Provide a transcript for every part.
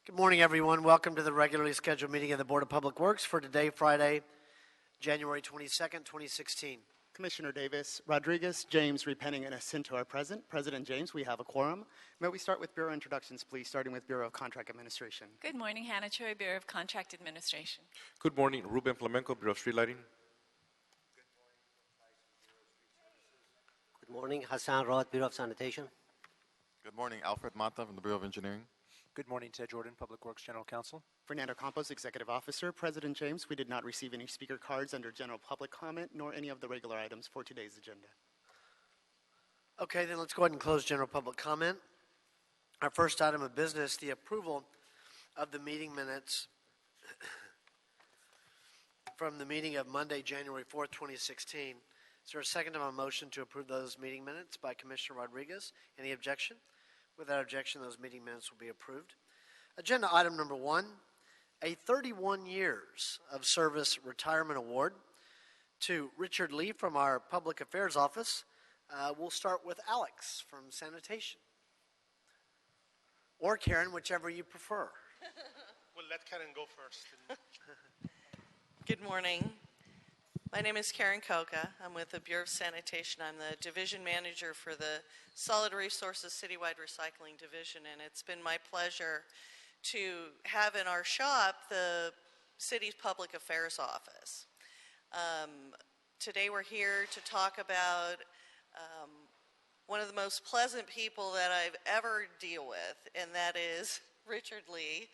Good morning, everyone. Welcome to the regularly scheduled meeting of the Board of Public Works for today, Friday, January 22nd, 2016. Commissioner Davis, Rodriguez, James, Repenning, and Jacinto are present. President James, we have a quorum. May we start with Bureau introductions, please, starting with Bureau of Contract Administration. Good morning, Hannah Choi, Bureau of Contract Administration. Good morning, Ruben Flamenco, Bureau of Street Lighting. Good morning, Hassan Roth, Bureau of Sanitation. Good morning, Alfred Mata from the Bureau of Engineering. Good morning, Ted Jordan, Public Works General Counsel. Fernando Campos, Executive Officer. President James, we did not receive any speaker cards under general public comment, nor any of the regular items for today's agenda. Okay, then let's go ahead and close general public comment. Our first item of business, the approval of the meeting minutes from the meeting of Monday, January 4th, 2016. Is there a second to my motion to approve those meeting minutes by Commissioner Rodriguez? Any objection? Without objection, those meeting minutes will be approved. Agenda item number 1, a 31 years of service retirement award to Richard Lee from our Public Affairs Office. We'll start with Alex from Sanitation. Or Karen, whichever you prefer. We'll let Karen go first. Good morning. My name is Karen Koka. I'm with the Bureau of Sanitation. I'm the Division Manager for the Solid Resources Citywide Recycling Division, and it's been my pleasure to have in our shop the city's Public Affairs Office. Today we're here to talk about one of the most pleasant people that I've ever deal with, and that is Richard Lee,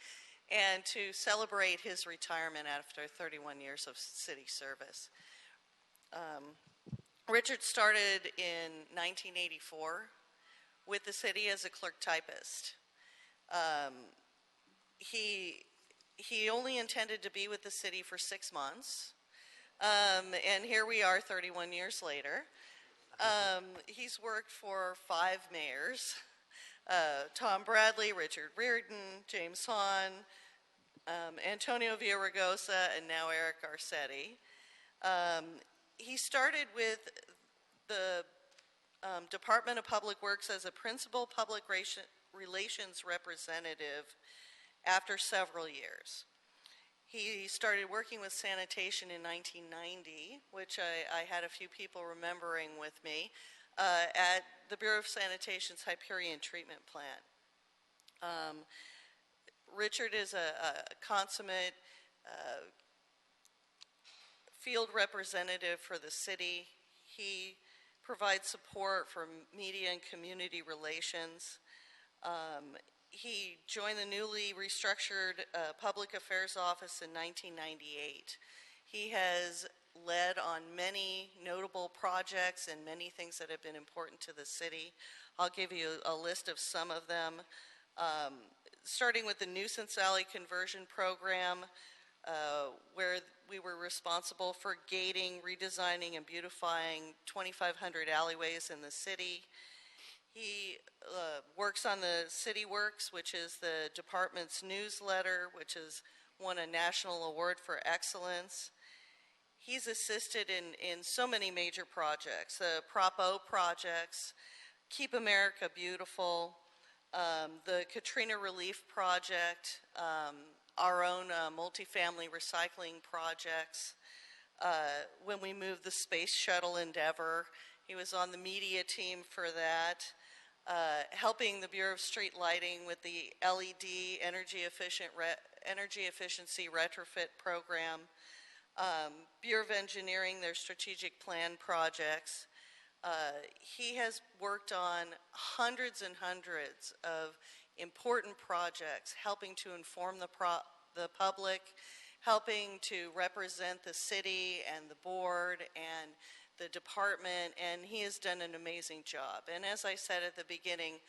and to celebrate his retirement after 31 years of city service. Richard started in 1984 with the city as a clerk typist. He only intended to be with the city for 6 months, and here we are 31 years later. He's worked for 5 mayors, Tom Bradley, Richard Reardon, James Hahn, Antonio Villaraigosa, and now Eric Garcetti. He started with the Department of Public Works as a principal public relations representative after several years. He started working with sanitation in 1990, which I had a few people remembering with me, at the Bureau of Sanitation's Hyperion Treatment Plant. Richard is a consummate field representative for the city. He provides support for media and community relations. He joined the newly restructured Public Affairs Office in 1998. He has led on many notable projects and many things that have been important to the city. I'll give you a list of some of them. Starting with the Nuisance Alley Conversion Program, where we were responsible for gating, redesigning, and beautifying 2,500 alleyways in the city. He works on the City Works, which is the department's newsletter, which has won a national award for excellence. He's assisted in so many major projects, the Prop O projects, Keep America Beautiful, the Katrina Relief Project, our own multifamily recycling projects. When we moved the Space Shuttle Endeavor, he was on the media team for that, helping the Bureau of Street Lighting with the LED energy efficiency retrofit program, Bureau of Engineering, their strategic plan projects. He has worked on hundreds and hundreds of important projects, helping to inform the public, helping to represent the city and the board and the department, and he has done an amazing job. And as I said at the beginning,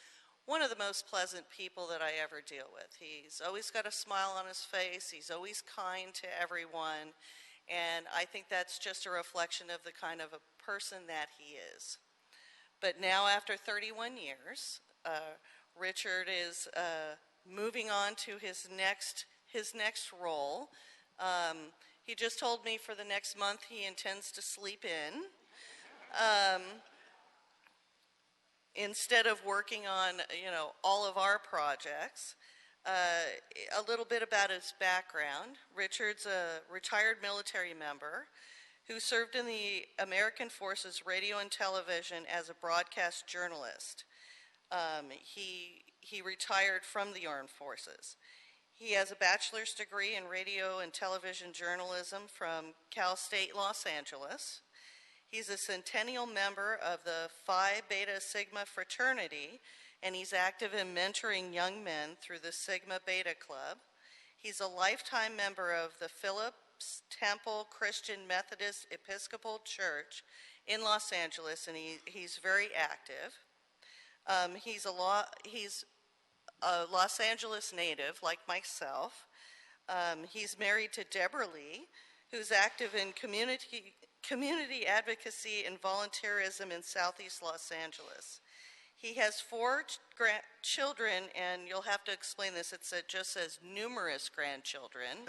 one of the most pleasant people that I ever deal with. He's always got a smile on his face, he's always kind to everyone, and I think that's just a reflection of the kind of a person that he is. But now, after 31 years, Richard is moving on to his next role. He just told me for the next month he intends to sleep in instead of working on all of our projects. A little bit about his background. Richard's a retired military member who served in the American Forces Radio and Television as a broadcast journalist. He retired from the Armed Forces. He has a bachelor's degree in radio and television journalism from Cal State Los Angeles. He's a centennial member of the Phi Beta Sigma fraternity, and he's active in mentoring young men through the Sigma Beta Club. He's a lifetime member of the Phillips Temple Christian Methodist Episcopal Church in Los Angeles, and he's very active. He's a Los Angeles native, like myself. He's married to Deborah Lee, who's active in community advocacy and volunteerism in Southeast Los Angeles. He has 4 children, and you'll have to explain this. It just says numerous grandchildren.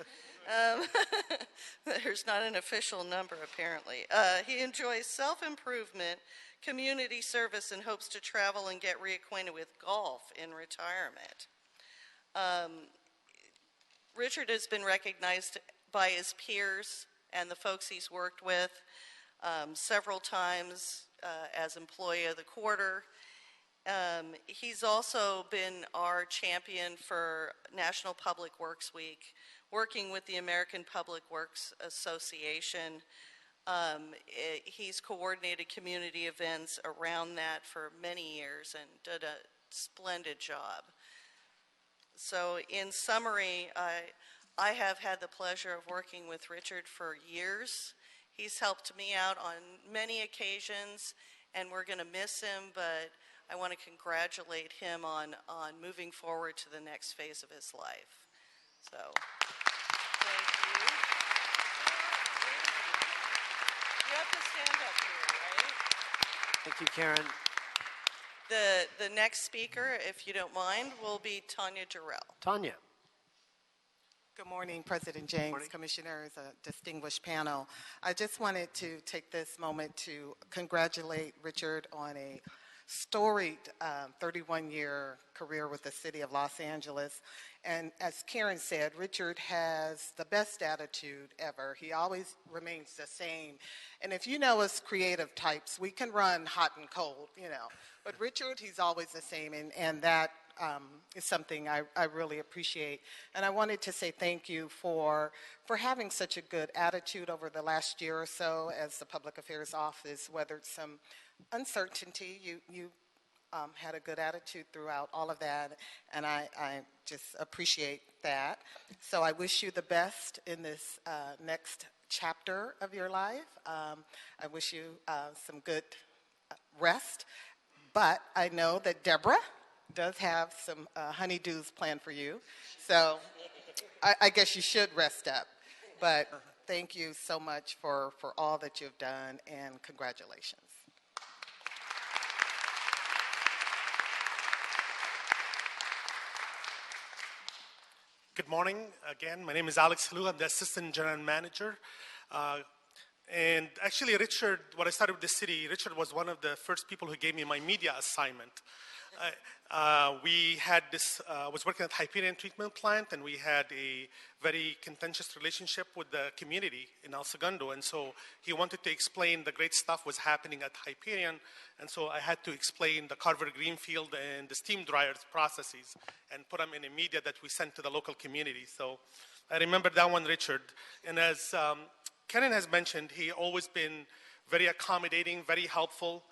There's not an official number, apparently. He enjoys self-improvement, community service, and hopes to travel and get reacquainted with golf in retirement. Richard has been recognized by his peers and the folks he's worked with several times as Employee of the Quarter. He's also been our champion for National Public Works Week, working with the American Public Works Association. He's coordinated community events around that for many years and did a splendid job. So in summary, I have had the pleasure of working with Richard for years. He's helped me out on many occasions, and we're going to miss him, but I want to congratulate him on moving forward to the next phase of his life. So, thank you. You have to stand up here, right? Thank you, Karen. The next speaker, if you don't mind, will be Tanya Jarrell. Tanya. Good morning, President James, Morning. Commissioners, a distinguished panel. I just wanted to take this moment to congratulate Richard on a storied 31-year career with the City of Los Angeles. And as Karen said, Richard has the best attitude ever. He always remains the same. And if you know us creative types, we can run hot and cold, you know. But Richard, he's always the same, and that is something I really appreciate. And I wanted to say thank you for having such a good attitude over the last year or so as the Public Affairs Office weathered some uncertainty. You had a good attitude throughout all of that, and I just appreciate that. So I wish you the best in this next chapter of your life. I wish you some good rest, but I know that Deborah does have some honeydews planned for you, so I guess you should rest up. But thank you so much for all that you've done, and congratulations. Good morning. Again, my name is Alex Halou. I'm the Assistant General Manager. And actually, Richard, when I started with the city, Richard was one of the first people who gave me my media assignment. We had this, was working at Hyperion Treatment Plant, and we had a very contentious relationship with the community in El Segundo. And so he wanted to explain the great stuff was happening at Hyperion. And so I had to explain the Carver Greenfield and the steam dryers processes and put them in a media that we sent to the local community. So I remember that one, Richard. And as Karen has mentioned, he always been very accommodating, very helpful.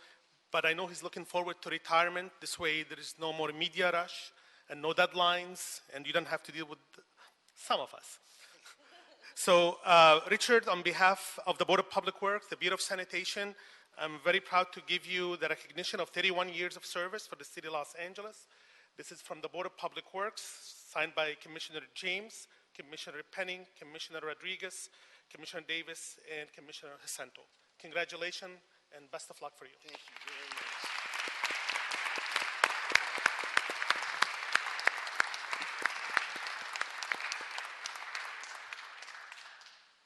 But I know he's looking forward to retirement. This way, there is no more media rush and no deadlines, and you don't have to deal with some of us. So, Richard, on behalf of the Board of Public Works, the Bureau of Sanitation, I'm very proud to give you the recognition of 31 years of service for the City of Los Angeles. This is from the Board of Public Works, signed by Commissioner James, Commissioner Penning, Commissioner Rodriguez, Commissioner Davis, and Commissioner Jacinto. Congratulations and best of luck for you. Thank you very much.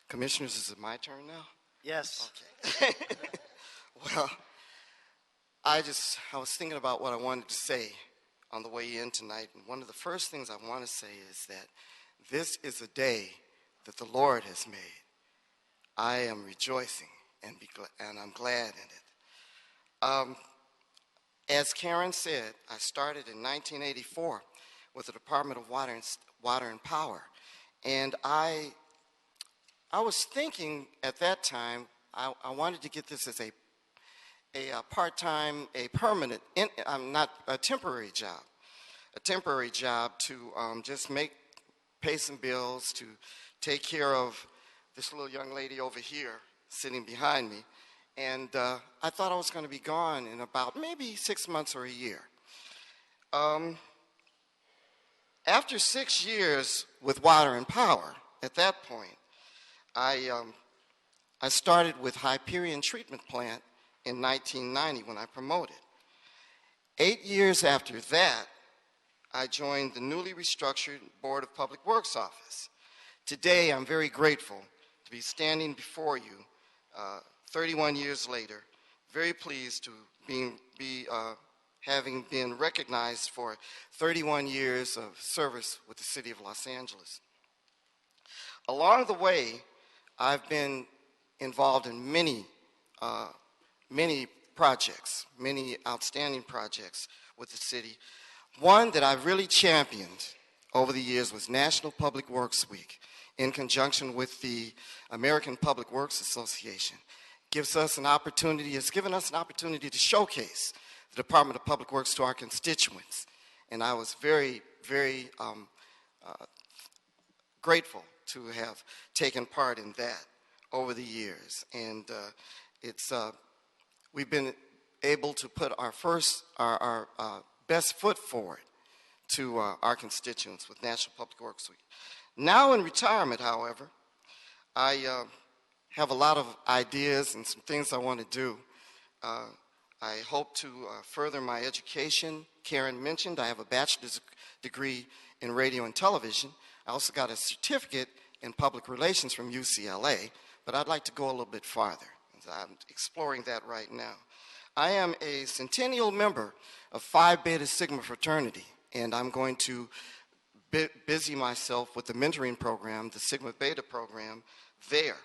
Commissioners, is it my turn now? Yes. Okay. Well, I was thinking about what I wanted to say on the way in tonight. And one of the first things I want to say is that this is a day that the Lord has made. I am rejoicing and I'm glad in it. As Karen said, I started in 1984 with the Department of Water and Power. And I was thinking at that time, I wanted to get this as a part-time, a permanent, not a temporary job. A temporary job to just pay some bills, to take care of this little young lady over here sitting behind me. And I thought I was going to be gone in about maybe 6 months or a year. After 6 years with Water and Power, at that point, I started with Hyperion Treatment Plant in 1990 when I promoted. 8 years after that, I joined the newly restructured Board of Public Works office. Today, I'm very grateful to be standing before you 31 years later, very pleased to having been recognized for 31 years of service with the City of Los Angeles. Along the way, I've been involved in many projects, many outstanding projects with the city. One that I've really championed over the years was National Public Works Week in conjunction with the American Public Works Association. Has given us an opportunity to showcase the Department of Public Works to our constituents. And I was very, very grateful to have taken part in that over the years. And we've been able to put our best foot forward to our constituents with National Public Works Week. Now in retirement, however, I have a lot of ideas and some things I want to do. I hope to further my education. Karen mentioned I have a bachelor's degree in radio and television. I also got a certificate in public relations from UCLA, but I'd like to go a little bit farther. I'm exploring that right now. I am a centennial member of Phi Beta Sigma fraternity, and I'm going to busy myself with the mentoring program, the Sigma Beta program there.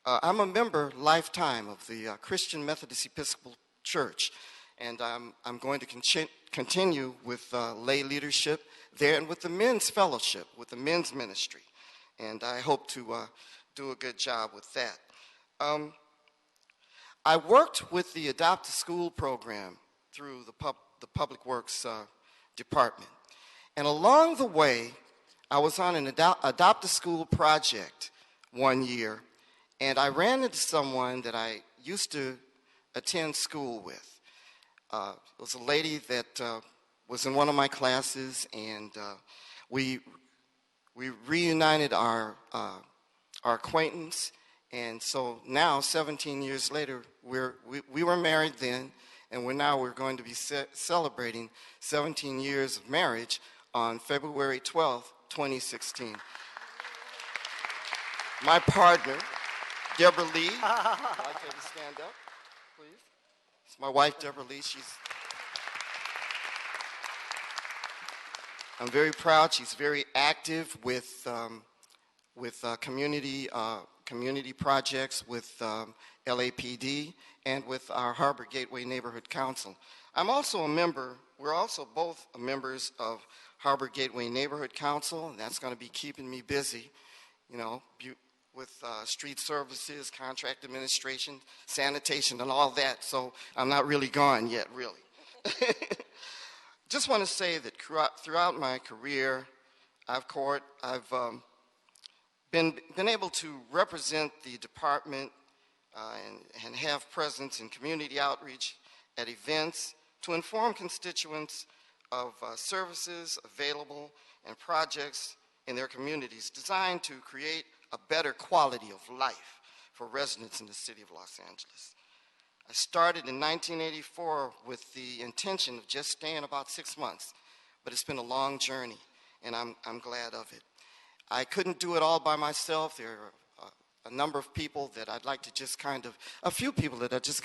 I'm a member lifetime of the Christian Methodist Episcopal Church, and I'm going to continue with lay leadership there and with the men's fellowship, with the men's ministry, and I hope to do a good job with that. I worked with the Adopt a School program through the Public Works Department. And along the way, I was on an Adopt a School project one year, and I ran into someone that I used to attend school with. It was a lady that was in one of my classes, and we reunited our acquaintance. And so now, 17 years later, we were married then, and we're going to be celebrating 17 years of marriage on February 12th, 2016. My partner, Deborah Lee, I'd like her to stand up, please. It's my wife, Deborah Lee. I'm very proud. She's very active with community projects with LAPD and with our Harbor Gateway Neighborhood Council. We're also both members of Harbor Gateway Neighborhood Council, and that's going to be keeping me busy, with street services, contract administration, sanitation, and all that, so I'm not really gone yet, really. Just want to say that throughout my career, I've been able to represent the department and have presence in community outreach at events to inform constituents of services available and projects in their communities designed to create a better quality of life for residents in the city of Los Angeles. I started in 1984 with the intention of just staying about 6 months, but it's been a long journey, and I'm glad of it. I couldn't do it all by myself. There are a number of people that I'd like to a few people that I just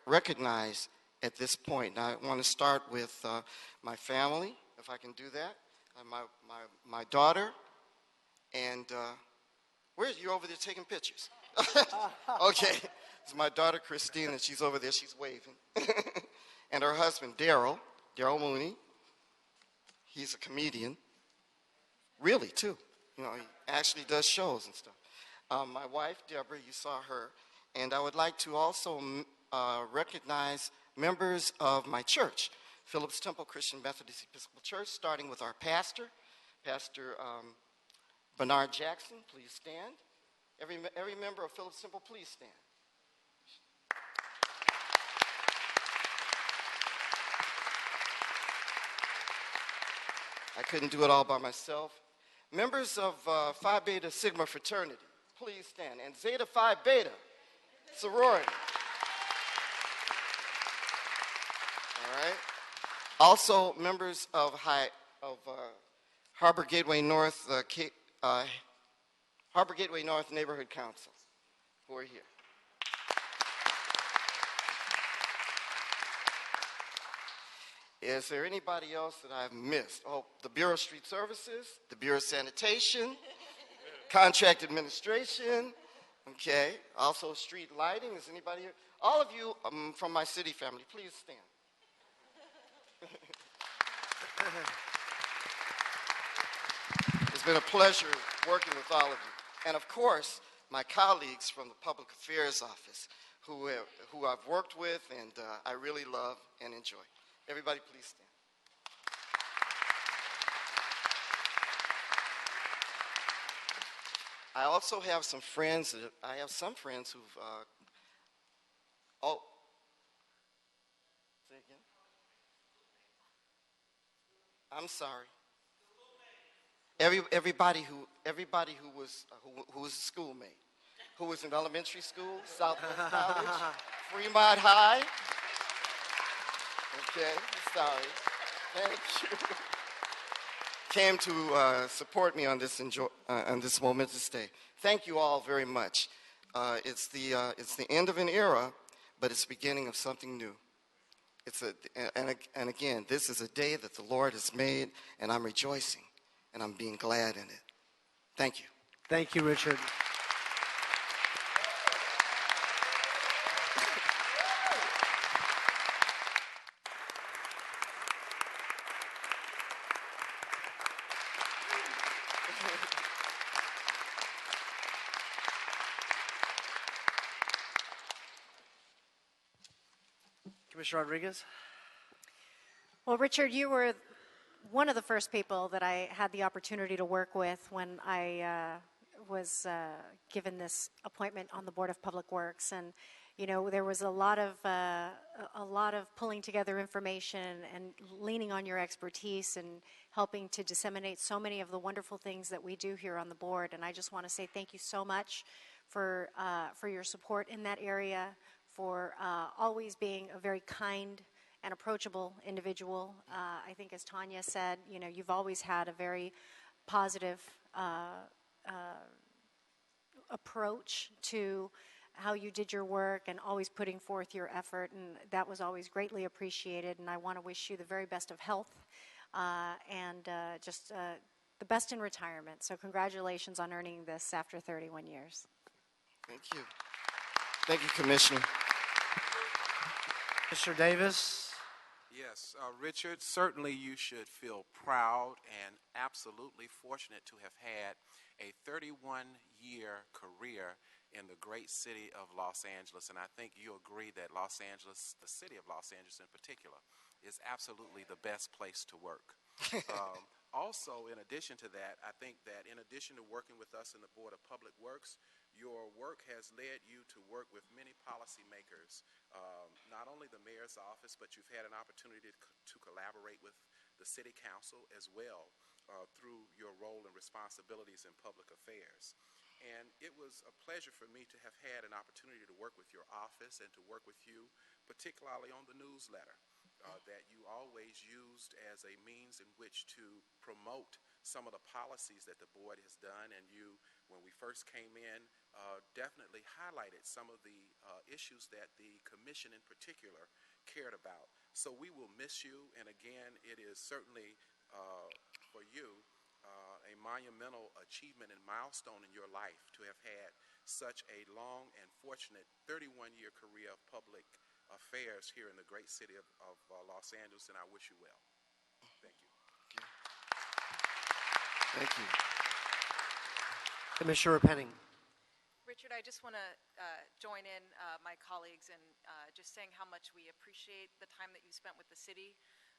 recognize at this point. Now, I want to start with my family, if I can do that. My daughter, and where are you over there taking pictures? Okay, it's my daughter Christine, and she's over there. She's waving, and her husband Daryl Mooney. He's a comedian, really too. You know, he actually does shows and stuff. My wife Deborah, you saw her, and I would like to also recognize members of my church, Phillips Temple Christian Methodist Episcopal Church, starting with our pastor, Pastor Bernard Jackson. Please stand. Every member of Phillips Temple, please stand. I couldn't do it all by myself. Members of Phi Beta Sigma fraternity, please stand. And Zeta Phi Beta sorority. All right. Also, members of Harbor Gateway North Neighborhood Council who are here. Is there anybody else that I've missed? Oh, the Bureau of Street Services, the Bureau of Sanitation, Contract Administration, okay. Also street lighting. Is anybody here? All of you from my city family, please stand. It's been a pleasure working with all of you. And of course, my colleagues from the Public Affairs Office who I've worked with and I really love and enjoy. Everybody please stand. I also have some friends, who've, oh, say again? I'm sorry. Everybody who was a schoolmate, who was in elementary school, Southwest College, Fremont High. Okay, sorry. Thank you. Came to support me on this momentous day. Thank you all very much. It's the end of an era, but it's the beginning of something new. And again, this is a day that the Lord has made, and I'm rejoicing, and I'm being glad in it. Thank you. Thank you, Richard. Commissioner Rodriguez? Well, Richard, you were one of the first people that I had the opportunity to work with when I was given this appointment on the Board of Public Works, and you know there was a lot of pulling together information and leaning on your expertise and helping to disseminate so many of the wonderful things that we do here on the board. And I just want to say thank you so much for your support in that area, for always being a very kind and approachable individual. I think, as Tanya said, you know, you've always had a very positive approach to how you did your work and always putting forth your effort, and that was always greatly appreciated. And I want to wish you the very best of health and just the best in retirement. So congratulations on earning this after 31 years. Thank you. Thank you, Commissioner. Mr. Davis? Yes, Richard, certainly you should feel proud and absolutely fortunate to have had a 31-year career in the great city of Los Angeles. And I think you agree that Los Angeles, the city of Los Angeles in particular, is absolutely the best place to work. Also, in addition to that, I think that in addition to working with us in the Board of Public Works, your work has led you to work with many policymakers, not only the mayor's office, but you've had an opportunity to collaborate with the city council as well through your role and responsibilities in public affairs. And it was a pleasure for me to have had an opportunity to work with your office and to work with you, particularly on the newsletter that you always used as a means in which to promote some of the policies that the board has done. And you, when we first came in, definitely highlighted some of the issues that the commission in particular cared about. So we will miss you, and again, it is certainly for you a monumental achievement and milestone in your life to have had such a long and fortunate 31-year career of public affairs here in the great city of Los Angeles, and I wish you well. Thank you. Thank you. Commissioner Penning. Richard, I just want to join in my colleagues in just saying how much we appreciate the time that you spent with the city.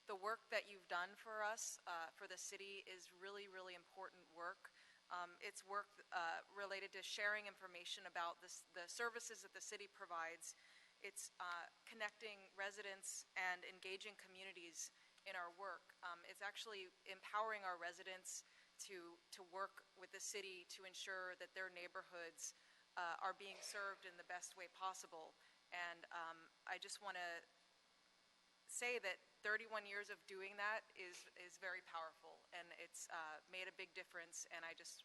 The work that you've done for us, for the city, is really, really important work. It's work related to sharing information about the services that the city provides. It's connecting residents and engaging communities in our work. It's actually empowering our residents to work with the city to ensure that their neighborhoods are being served in the best way possible. And I just want to say that 31 years of doing that is very powerful, and it's made a big difference, and I just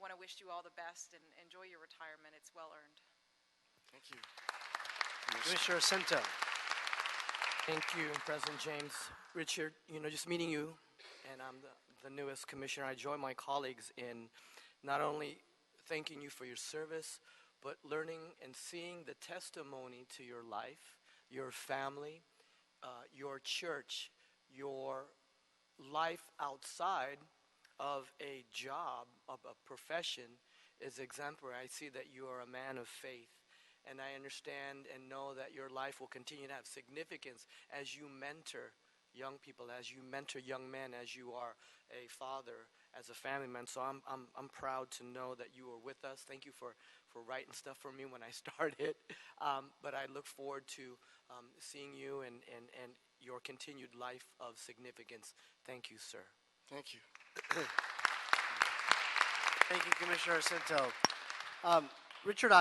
want to wish you all the best and enjoy your retirement. It's well earned. Thank you. Commissioner Cinto. Thank you, President James. Richard, just meeting you, and I'm the newest commissioner. I join my colleagues in not only thanking you for your service, but learning and seeing the testimony to your life, your family, your church, your life outside of a job, of a profession, is exemplary. I see that you are a man of faith, and I understand and know that your life will continue to have significance as you mentor young people, as you mentor young men, as you are a father, as a family man. So I'm proud to know that you are with us. Thank you for writing stuff for me when I started. But I look forward to seeing you and your continued life of significance. Thank you, sir. Thank you. Thank you, Commissioner Cinto. Richard,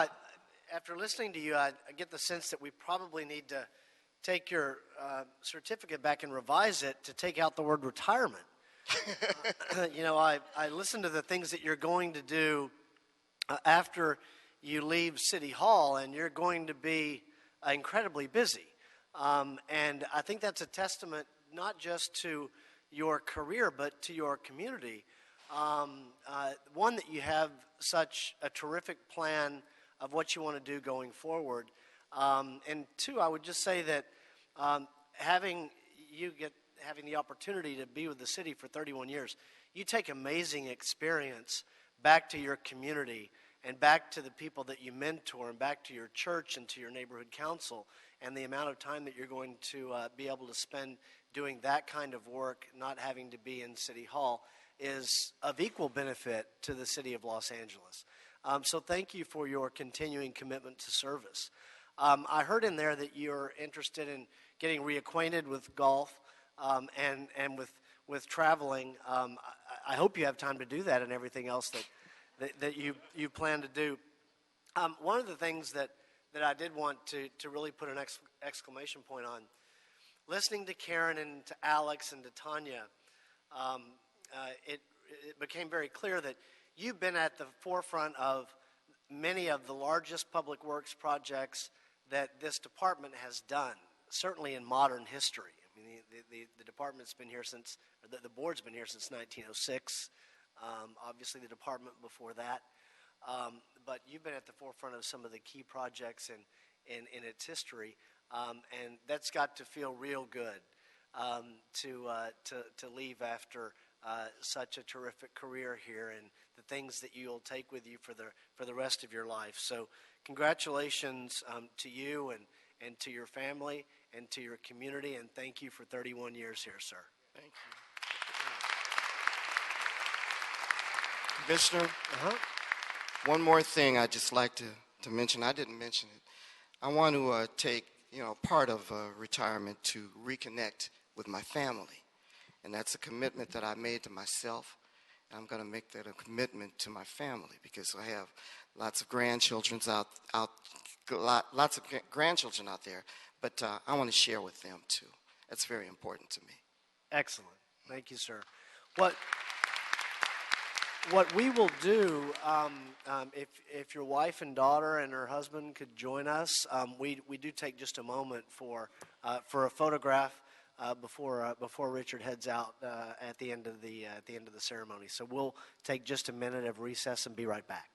after listening to you, I get the sense that we probably need to take your certificate back and revise it to take out the word retirement. I listened to the things that you're going to do after you leave City Hall, and you're going to be incredibly busy. And I think that's a testament not just to your career, but to your community. One, that you have such a terrific plan of what you want to do going forward. And two, I would just say that having the opportunity to be with the city for 31 years, you take amazing experience back to your community and back to the people that you mentor and back to your church and to your neighborhood council, and the amount of time that you're going to be able to spend doing that kind of work, not having to be in City Hall, is of equal benefit to the city of Los Angeles. So thank you for your continuing commitment to service. I heard in there that you're interested in getting reacquainted with golf and with traveling. I hope you have time to do that and everything else that you plan to do. One of the things that I did want to really put an exclamation point on, listening to Karen and to Alex and to Tanya, it became very clear that you've been at the forefront of many of the largest public works projects that this department has done, certainly in modern history. I mean, the department's been here since, or the board's been here since 1906. Obviously, the department before that. But you've been at the forefront of some of the key projects in its history, and that's got to feel real good to leave after such a terrific career here, and the things that you'll take with you for the rest of your life. So congratulations to you and to your family and to your community, and thank you for 31 years here, sir. Thank you. Commissioner, one more thing I'd just like to mention. I didn't mention it. I want to take part of retirement to reconnect with my family. And that's a commitment that I made to myself. And I'm going to make that a commitment to my family, because I have lots of grandchildren grandchildren out there. But I want to share with them too. That's very important to me. Excellent. Thank you, sir. What we will do, if your wife and daughter and her husband could join us, we do take just a moment for a photograph before Richard heads out at the end of the ceremony. So we'll take just a minute of recess and be right back.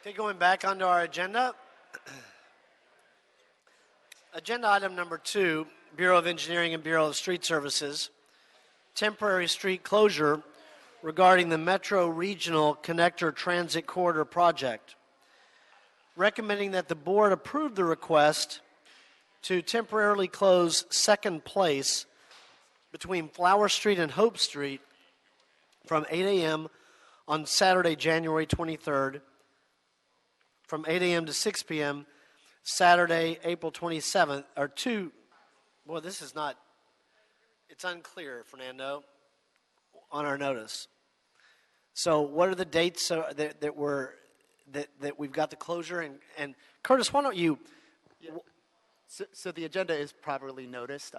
Okay, going back onto our agenda. Agenda item number 2, Bureau of Engineering and Bureau of Street Services, temporary street closure regarding the Metro Regional Connector Transit Corridor project. Recommending that the board approve the request to temporarily close Second Place between Flower Street and Hope Street from 8 a.m. on Saturday, January 23rd, from 8 a.m. to 6 p.m., Saturday, April 27th, or 2, well, this is not, it's unclear, Fernando, on our notice. So what are the dates that we've got the closure? And Curtis, why don't you... Yeah. So the agenda is properly noticed.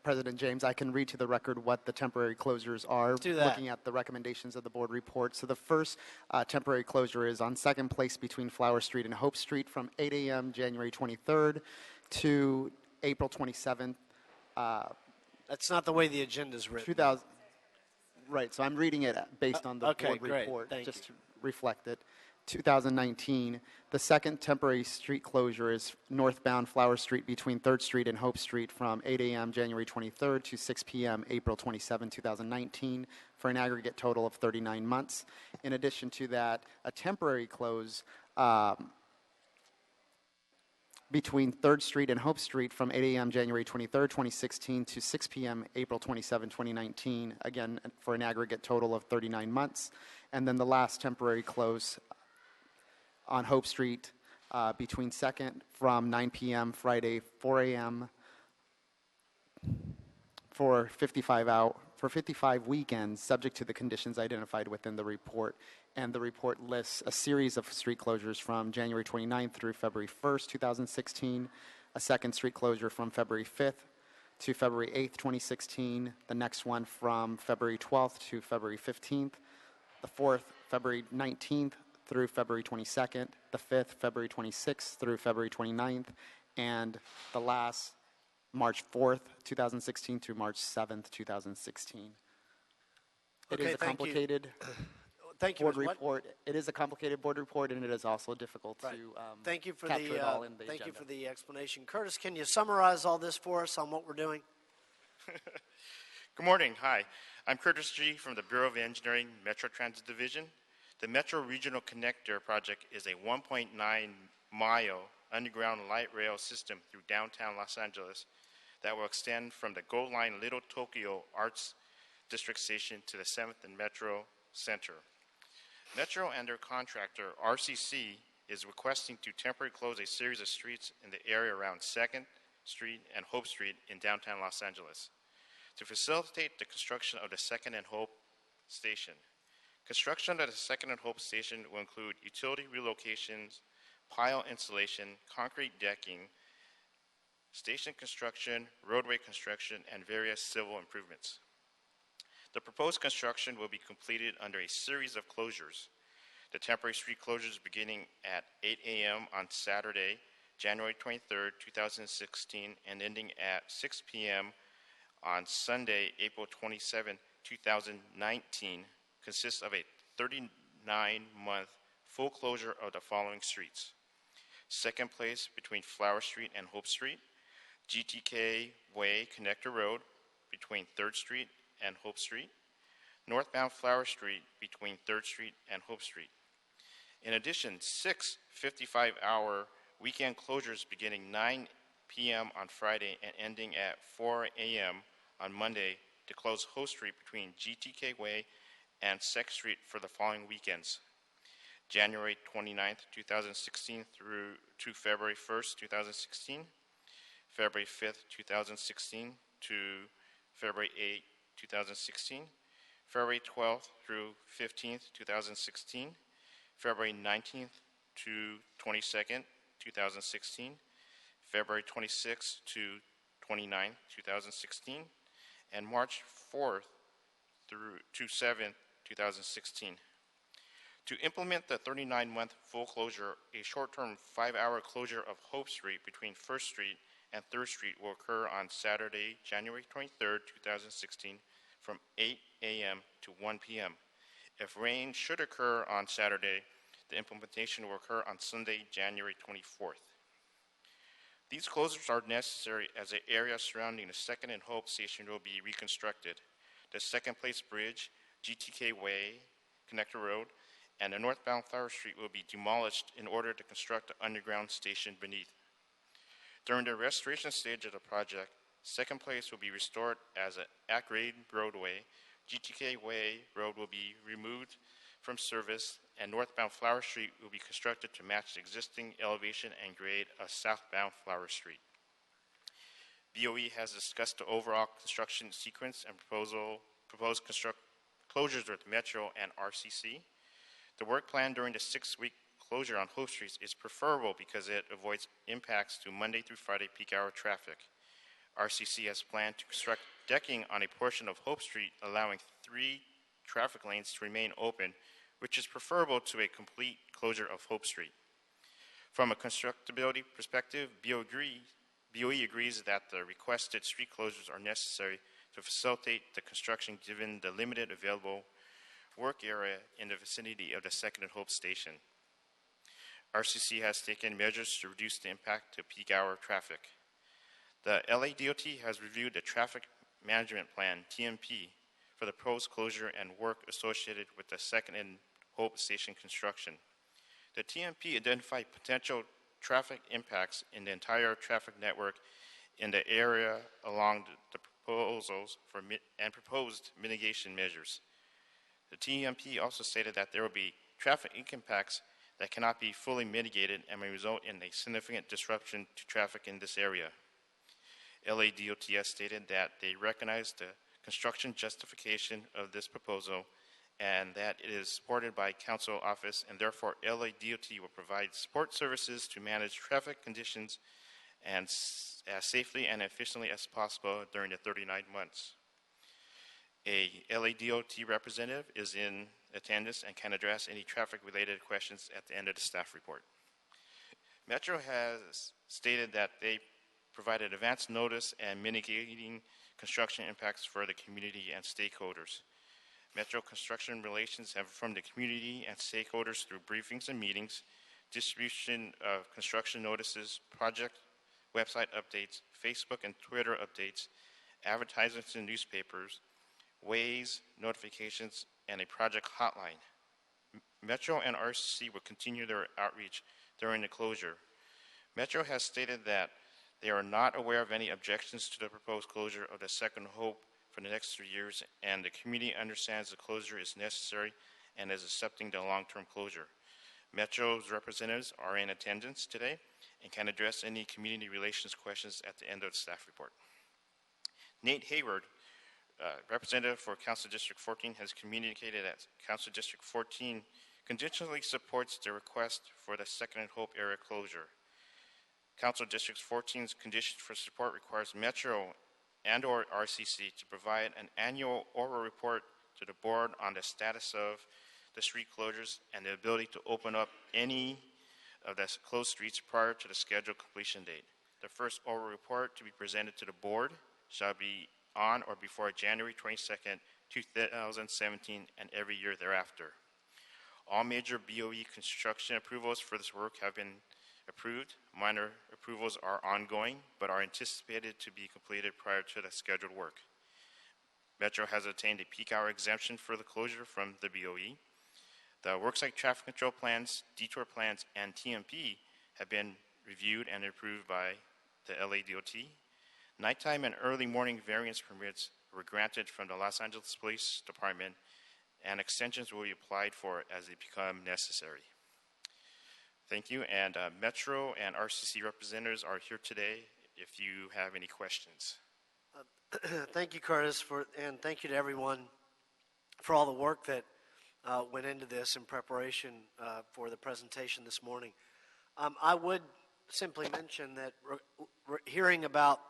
President James, I can read to the record what the temporary closures are. Do that. Looking at the recommendations of the board report. So the first temporary closure is on Second Place between Flower Street and Hope Street from 8 a.m. January 23rd to April 27th. That's not the way the agenda is written. 2000. Right, so I'm reading it based on the board great. report Thank just you. to reflect it. 2019. The second temporary street closure is northbound Flower Street between 3rd Street and Hope Street from 8 a.m. January 23rd to 6 p.m. April 27, 2019, for an aggregate total of 39 months. In addition to that, a temporary close between 3rd Street and Hope Street from 8 a.m. January 23rd, 2016 to 6 p.m. April 27, 2019, again for an aggregate total of 39 months. And then the last temporary close on Hope Street between 2nd from 9 p.m. Friday 4 a.m. for 55 weekends, subject to the conditions identified within the report. And the report lists a series of street closures from January 29th through February 1st, 2016, a second street closure from February 5th to February 8th, 2016, the next one from February 12th to February 15th, the fourth, February 19th through February 22nd, the fifth, February 26th through February 29th, and the last, March 4th, 2016 to March 7th, 2016. It is a complicated board report. It is a complicated board report, and it is also difficult to Thank you for capture it all in the thank you agenda. for the explanation. Curtis, can you summarize all this for us on what we're doing? Good morning. Hi. I'm Curtis G. from the Bureau of Engineering Metro Transit Division. The Metro Regional Connector project is a 1.9-mile underground light rail system through downtown Los Angeles that will extend from the GO Line Little Tokyo Arts District Station to the 7th and Metro Center. Metro and their contractor, RCC, is requesting to temporarily close a series of streets in the area around 2nd Street and Hope Street in downtown Los Angeles to facilitate the construction of the 2nd and Hope Station. Construction of the 2nd and Hope Station will include utility relocations, pile installation, concrete decking, station construction, roadway construction, and various civil improvements. The proposed construction will be completed under a series of closures. The temporary street closures beginning at 8 a.m. on Saturday, January 23rd, 2016, and ending at 6 p.m. on Sunday, April 27, 2019, consists of a 39-month full closure of the following streets. Second place between Flower Street and Hope Street, GTK Way Connector Road between 3rd Street and Hope Street, northbound Flower Street between 3rd Street and Hope Street. In addition, 6 55-hour weekend closures beginning 9 p.m. on Friday and ending at 4 a.m. on Monday to close Hope Street between GTK Way and 2nd Street for the following weekends. January 29th, 2016 through to February 1st, 2016, February 5th, 2016 to February 8th, 2016, February 12th through 15th, 2016, February 19th to 22nd, 2016, February 26th to 29th, 2016, and March 4th through to 7th, 2016. To implement the 39-month full closure, a short-term 5-hour closure of Hope Street between 1st Street and 3rd Street will occur on Saturday, January 23rd, 2016, from 8 a.m. to 1 p.m. If rain should occur on Saturday, the implementation will occur on Sunday, January 24th. These closures are necessary as the area surrounding the 2nd and Hope Station will be reconstructed. The 2nd Place Bridge, GTK Way, Connector Road, and the northbound Flower Street will be demolished in order to construct the underground station beneath. During the restoration stage of the project, 2nd Place will be restored as an at-grade roadway. GTK Way Road will be removed from service, and northbound Flower Street will be constructed to match the existing elevation and grade of southbound Flower Street. BOE has discussed the overall construction sequence and proposed closures with Metro and RCC. The work plan during the 6-week closure on Hope Street is preferable because it avoids impacts to Monday through Friday peak hour traffic. RCC has planned to construct decking on a portion of Hope Street, allowing 3 traffic lanes to remain open, which is preferable to a complete closure of Hope Street. From a constructability perspective, BOE agrees that the requested street closures are necessary to facilitate the construction given the limited available work area in the vicinity of the 2nd and Hope Station. RCC has taken measures to reduce the impact to peak hour traffic. The LADOT has reviewed the Traffic Management Plan, TMP, for the proposed closure and work associated with the Second and Hope Station construction. The TMP identified potential traffic impacts in the entire traffic network in the area along the proposals and proposed mitigation measures. The TMP also stated that there will be traffic impacts that cannot be fully mitigated and may result in a significant disruption to traffic in this area. LADOT stated that they recognize the construction justification of this proposal and that it is supported by Council Office, and therefore LADOT will provide support services to manage traffic conditions and as safely and efficiently as possible during the 39 months. A LADOT representative is in attendance and can address any traffic-related questions at the end of the staff report. Metro has stated that they provided advance notice and mitigating construction impacts for the community and stakeholders. Metro Construction Relations have informed the community and stakeholders through briefings and meetings, distribution of construction notices, project website updates, Facebook and Twitter updates, advertisements in newspapers, ways, notifications, and a project hotline. Metro and RCC will continue their outreach during the closure. Metro has stated that they are not aware of any objections to the proposed closure of the Second Hope for the next 3 years, and the community understands the closure is necessary and is accepting the long-term closure. Metro's representatives are in attendance today and can address any community relations questions at the end of the staff report. Nate Hayward, representative for Council District 14, has communicated that Council District 14 conditionally supports the request for the Second and Hope area closure. Council District 14's condition for support requires Metro and or RCC to provide an annual oral report to the board on the status of the street closures and the ability to open up any of the closed streets prior to the scheduled completion date. The first oral report to be presented to the board shall be on or before January 22nd, 2017, and every year thereafter. All major BOE construction approvals for this work have been approved. Minor approvals are ongoing, but are anticipated to be completed prior to the scheduled work. Metro has obtained a peak hour exemption for the closure from the BOE. The worksite traffic control plans, detour plans, and TMP have been reviewed and approved by the LADOT. Nighttime and early morning variance permits were granted from the Los Angeles Police Department, and extensions will be applied for as they become necessary. Thank you, and Metro and RCC representatives are here today if you have any questions. Thank you, Curtis, and thank you to everyone for all the work that went into this in preparation for the presentation this morning. I would simply mention that we're hearing about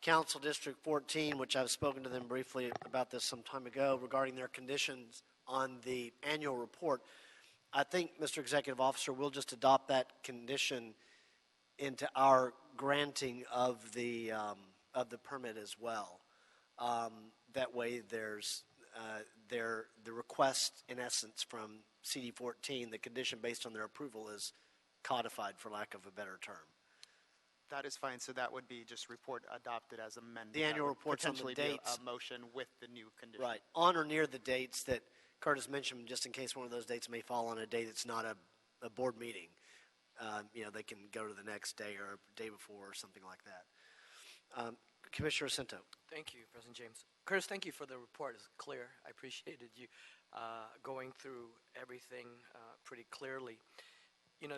Council District 14, which I've spoken to them briefly about this some time ago regarding their conditions on the annual report. I think, Mr. Executive Officer, we'll just adopt that condition into our granting of the permit as well. That way, there's the request, in essence, from CD14, the condition based on their approval is codified, for lack of a better term. That is fine. So that would be just report adopted as amended. The annual reports on the dates. A motion with the new condition. Right. On or near the dates that Curtis mentioned, just in case one of those dates may fall on a day that's not a board meeting. They can go to the next day or day before or something like that. Commissioner Cento. Thank you, President James. Curtis, thank you for the report. It's clear. I appreciated you going through everything pretty clearly.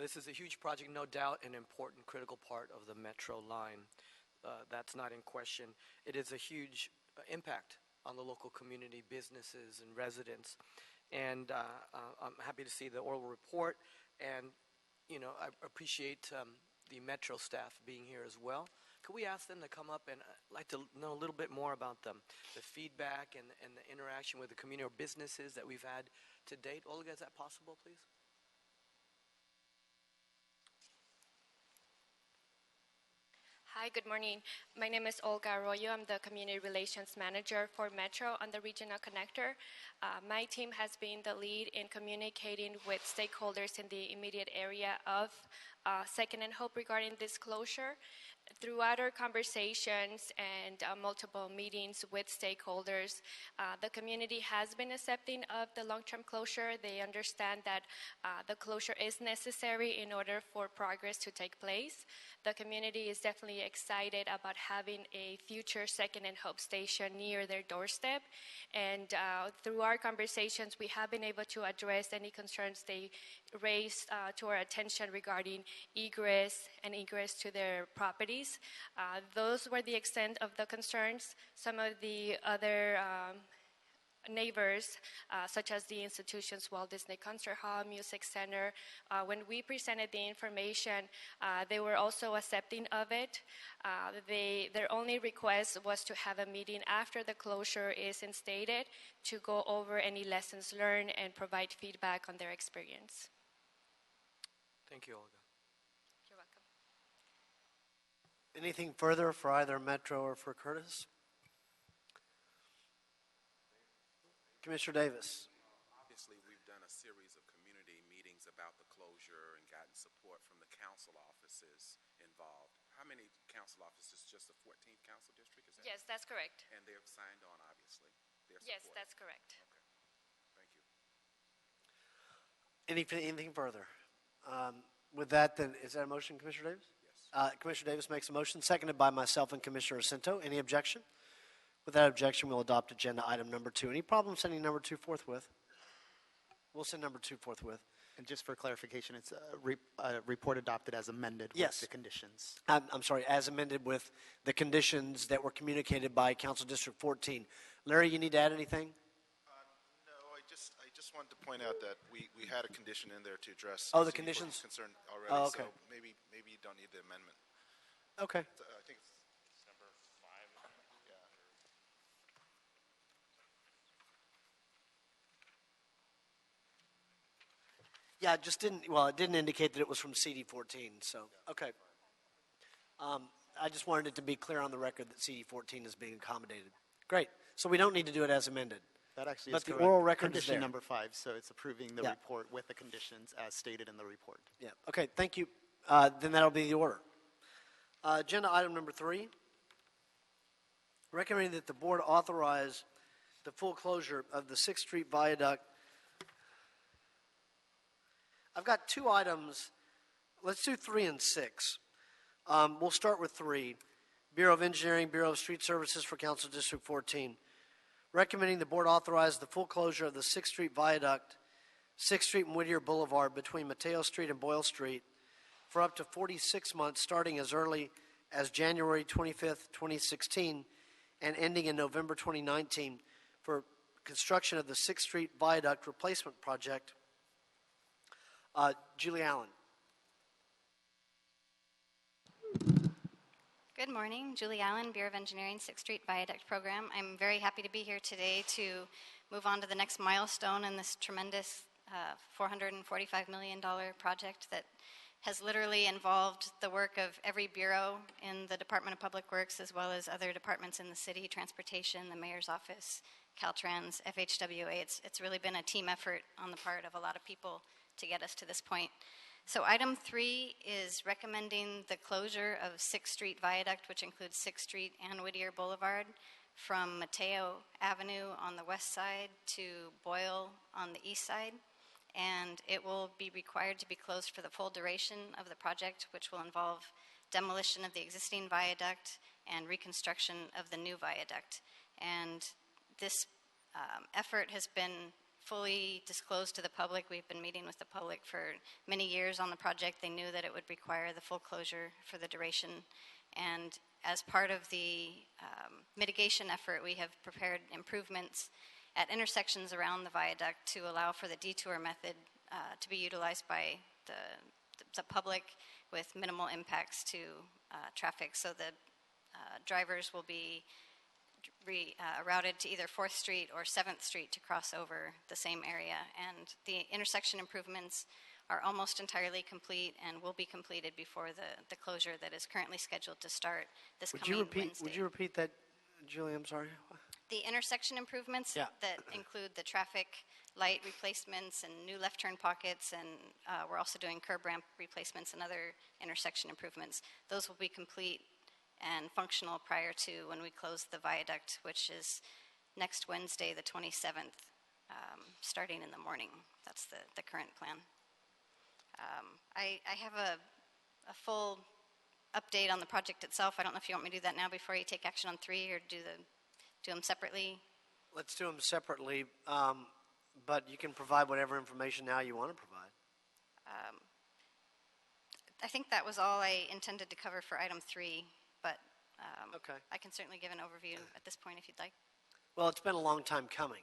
This is a huge project, no doubt an important, critical part of the Metro line. That's not in question. It is a huge impact on the local community, businesses, and residents. And I'm happy to see the oral report. And, I appreciate the Metro staff being here as well. Could we ask them to come up, and I'd like to know a little bit more about them, the feedback and the interaction with the community or businesses that we've had to date? Olga, is that possible, please? Hi, Hi, good morning. My name is Olga Arroyo. I'm the Community Relations Manager for Metro on the Regional Connector. My team has been the lead in communicating with stakeholders in the immediate area of Second and Hope regarding this closure. Throughout our conversations and multiple meetings with stakeholders, the community has been accepting of the long-term closure. They understand that the closure is necessary in order for progress to take place. The community is definitely excited about having a future Second and Hope station near their doorstep. And through our conversations, we have been able to address any concerns they raised to our attention regarding egress and ingress to their properties. Those were the extent of the concerns. Some of the other neighbors, such as the institutions Walt Disney Concert Hall, Music Center, when we presented the information, they were also accepting of it. Their only request was to have a meeting after the closure is instated to go over any lessons learned and provide feedback on their experience. Thank you, Olga. You're welcome. Anything further for either Metro or for Curtis? Commissioner Davis. Obviously, we've done a series of community meetings about the closure and gotten support from the council offices involved. How many council offices? Just the 14th council district? Is that Yes, that's correct. And they've signed on, obviously. Yes, that's correct. Okay. Thank you. Anything further? With that, then, is that a motion, Commissioner Davis? Yes. Commissioner Davis makes a motion, seconded by myself and Commissioner Jacinto. Any objection? Without objection, we'll adopt agenda item number 2. Any problem sending number 2 forthwith? We'll send number 2 forthwith. And just for clarification, it's a report adopted as amended Yes. with the conditions. I'm sorry, as amended with the conditions that were communicated by Council District 14. Larry, you need to add anything? No, I just wanted to point out that we had a condition in there to address. Oh, the city conditions? concern already. Oh, okay. So maybe you don't need the amendment. Okay. I think it's December 5. Yeah. Yeah, it just didn't, well, it didn't indicate that it was from CD 14, so, okay. I just wanted it to be clear on the record that CD 14 is being accommodated. Great. So we don't need to do it as amended. That actually But is the correct. oral record is Condition there. number 5, so it's approving the Yeah. report with the conditions as stated in the report. Yeah, okay, thank you. Then that'll be the order. Agenda item number 3, recommending that the board authorize the full closure of the 6th Street Viaduct. I've got 2 items. Let's do 3 and 6. We'll start with 3. Bureau of Engineering, Bureau of Street Services for Council District 14. Recommending the board authorize the full closure of the 6th Street Viaduct, 6th Street and Whittier Boulevard between Mateo Street and Boyle Street for up to 46 months, starting as early as January 25th, 2016, and ending in November 2019 for construction of the 6th Street Viaduct Replacement Project. Julie Allen. Good morning, Julie Allen, Bureau of Engineering, 6th Street Viaduct Program. I'm very happy to be here today to move on to the next milestone in this tremendous $445 million project that has literally involved the work of every bureau in the Department of Public Works as well as other departments in the city, transportation, the mayor's office, Caltrans, FHWA. It's really been a team effort on the part of a lot of people to get us to this point. So item 3 is recommending the closure of 6th Street Viaduct, which includes 6th Street and Whittier Boulevard, from Mateo Avenue on the west side to Boyle on the east side. And it will be required to be closed for the full duration of the project, which will involve demolition of the existing viaduct and reconstruction of the new viaduct. And this effort has been fully disclosed to the public. We've been meeting with the public for many years on the project. They knew that it would require the full closure for the duration. And as part of the mitigation effort, we have prepared improvements at intersections around the viaduct to allow for the detour method to be utilized by the public with minimal impacts to traffic. So the drivers will be routed to either 4th Street or 7th Street to cross over the same area. And the intersection improvements are almost entirely complete and will be completed before the closure that is currently scheduled to start this coming Wednesday. Would you repeat that, Julie? I'm sorry. The intersection improvements Yeah. that include the traffic light replacements and new left turn pockets, and we're also doing curb ramp replacements and other intersection improvements. Those will be complete and functional prior to when we close the viaduct, which is next Wednesday, the 27th, starting in the morning. That's the current plan. I have a full update on the project itself. I don't know if you want me to do that now before you take action on 3, or do them separately. Let's do them separately, but you can provide whatever information now you want to provide. I think that was all I intended to cover for item 3, but Okay. I can certainly give an overview at this point if you'd like. Well, it's been a long time coming.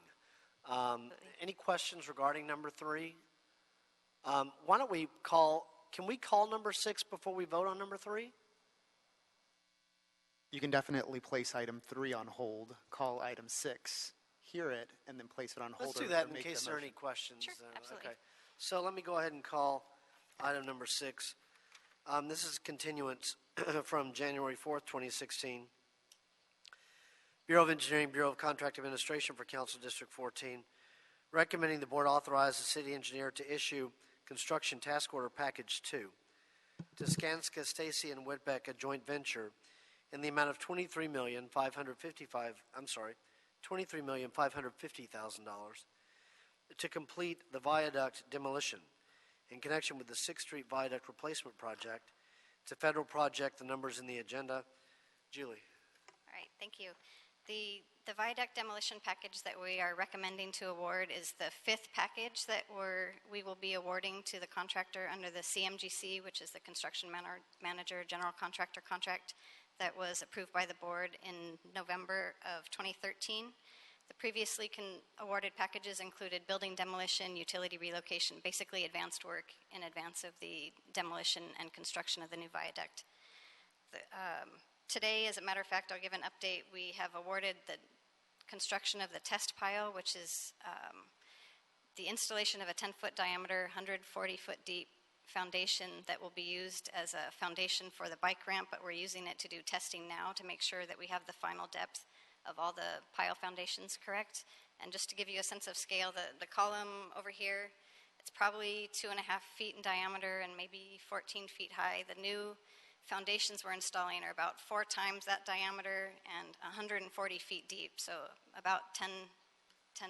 Any questions regarding number 3? Why don't we can we call number 6 before we vote on number 3? You can definitely place item 3 on hold, call item 6, hear it, and then place it on hold. Let's do that in case there are any questions. Sure, absolutely. Okay. So let me go ahead and call item number 6. This is continuance from January 4th, 2016. Bureau of Engineering, Bureau of Contract Administration for Council District 14, recommending the board authorize the city engineer to issue construction task order package 2 to Skanska, Stacy, and Whitbeck, a joint venture, in the amount of $23,550,000 to complete the viaduct demolition in connection with the 6th Street Viaduct Replacement Project. It's a federal project. The number's in the agenda. Julie. All right, thank you. The viaduct demolition package that we are recommending to award is the 5th package that we will be awarding to the contractor under the CMGC, which is the Construction Manager General Contractor contract that was approved by the board in November of 2013. The previously awarded packages included building demolition, utility relocation, basically advanced work in advance of the demolition and construction of the new viaduct. Today, as a matter of fact, I'll give an update. We have awarded the construction of the test pile, which is the installation of a 10-foot diameter, 140-foot deep foundation that will be used as a foundation for the bike ramp, but we're using it to do testing now to make sure that we have the final depth of all the pile foundations correct. And just to give you a sense of scale, the column over here, it's probably 2.5 feet in diameter and maybe 14 feet high. The new foundations we're installing are about 4 times that diameter and 140 feet deep, so about 10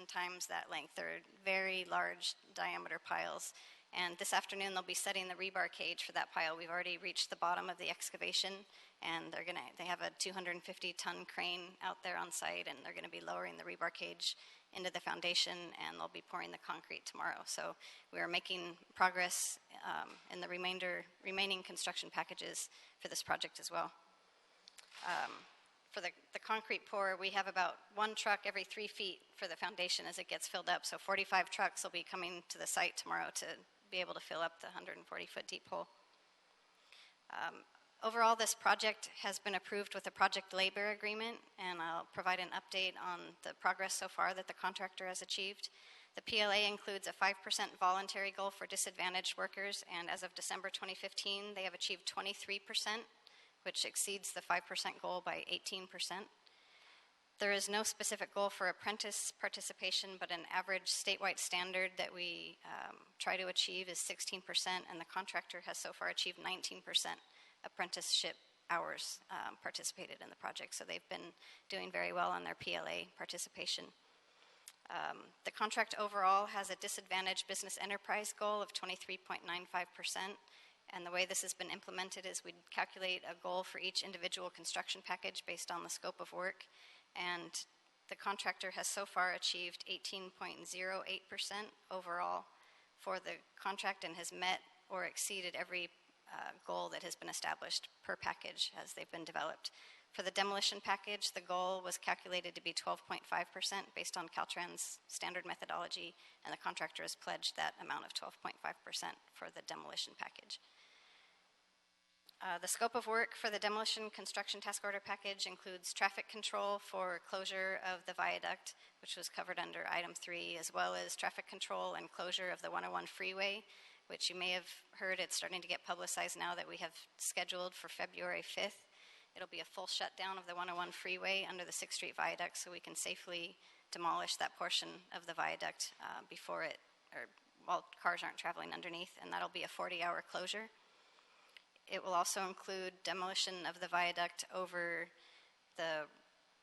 times that length. They're very large diameter piles. And this afternoon they'll be setting the rebar cage for that pile. We've already reached the bottom of the excavation, and they have a 250-ton crane out there on site, and they're going to be lowering the rebar cage into the foundation, and they'll be pouring the concrete tomorrow. So we are making progress in the remaining construction packages for this project as well. For the concrete pour, we have about 1 truck every 3 feet for the foundation as it gets filled up. So 45 trucks will be coming to the site tomorrow to be able to fill up the 140-foot deep hole. Overall, this project has been approved with a project labor agreement, and I'll provide an update on the progress so far that the contractor has achieved. The PLA includes a 5% voluntary goal for disadvantaged workers, and as of December 2015, they have achieved 23%, which exceeds the 5% goal by 18%. There is no specific goal for apprentice participation, but an average statewide standard that we try to achieve is 16%, and the contractor has so far achieved 19% apprenticeship hours participated in the project. So they've been doing very well on their PLA participation. The contract overall has a disadvantaged business enterprise goal of 23.95%. And the way this has been implemented is we calculate a goal for each individual construction package based on the scope of work. And the contractor has so far achieved 18.08% overall for the contract and has met or exceeded every goal that has been established per package as they've been developed. For the demolition package, the goal was calculated to be 12.5% based on Caltrans standard methodology, and the contractor has pledged that amount of 12.5% for the demolition package. The scope of work for the demolition construction task order package includes traffic control for closure of the viaduct, which was covered under item 3, as well as traffic control and closure of the 101 freeway which you may have heard it's starting to get publicized now that we have scheduled for February 5th. It'll be a full shutdown of the 101 freeway under the 6th Street Viaduct so we can safely demolish that portion of the viaduct before it, or while cars aren't traveling underneath, and that'll be a 40-hour closure. It will also include demolition of the viaduct over the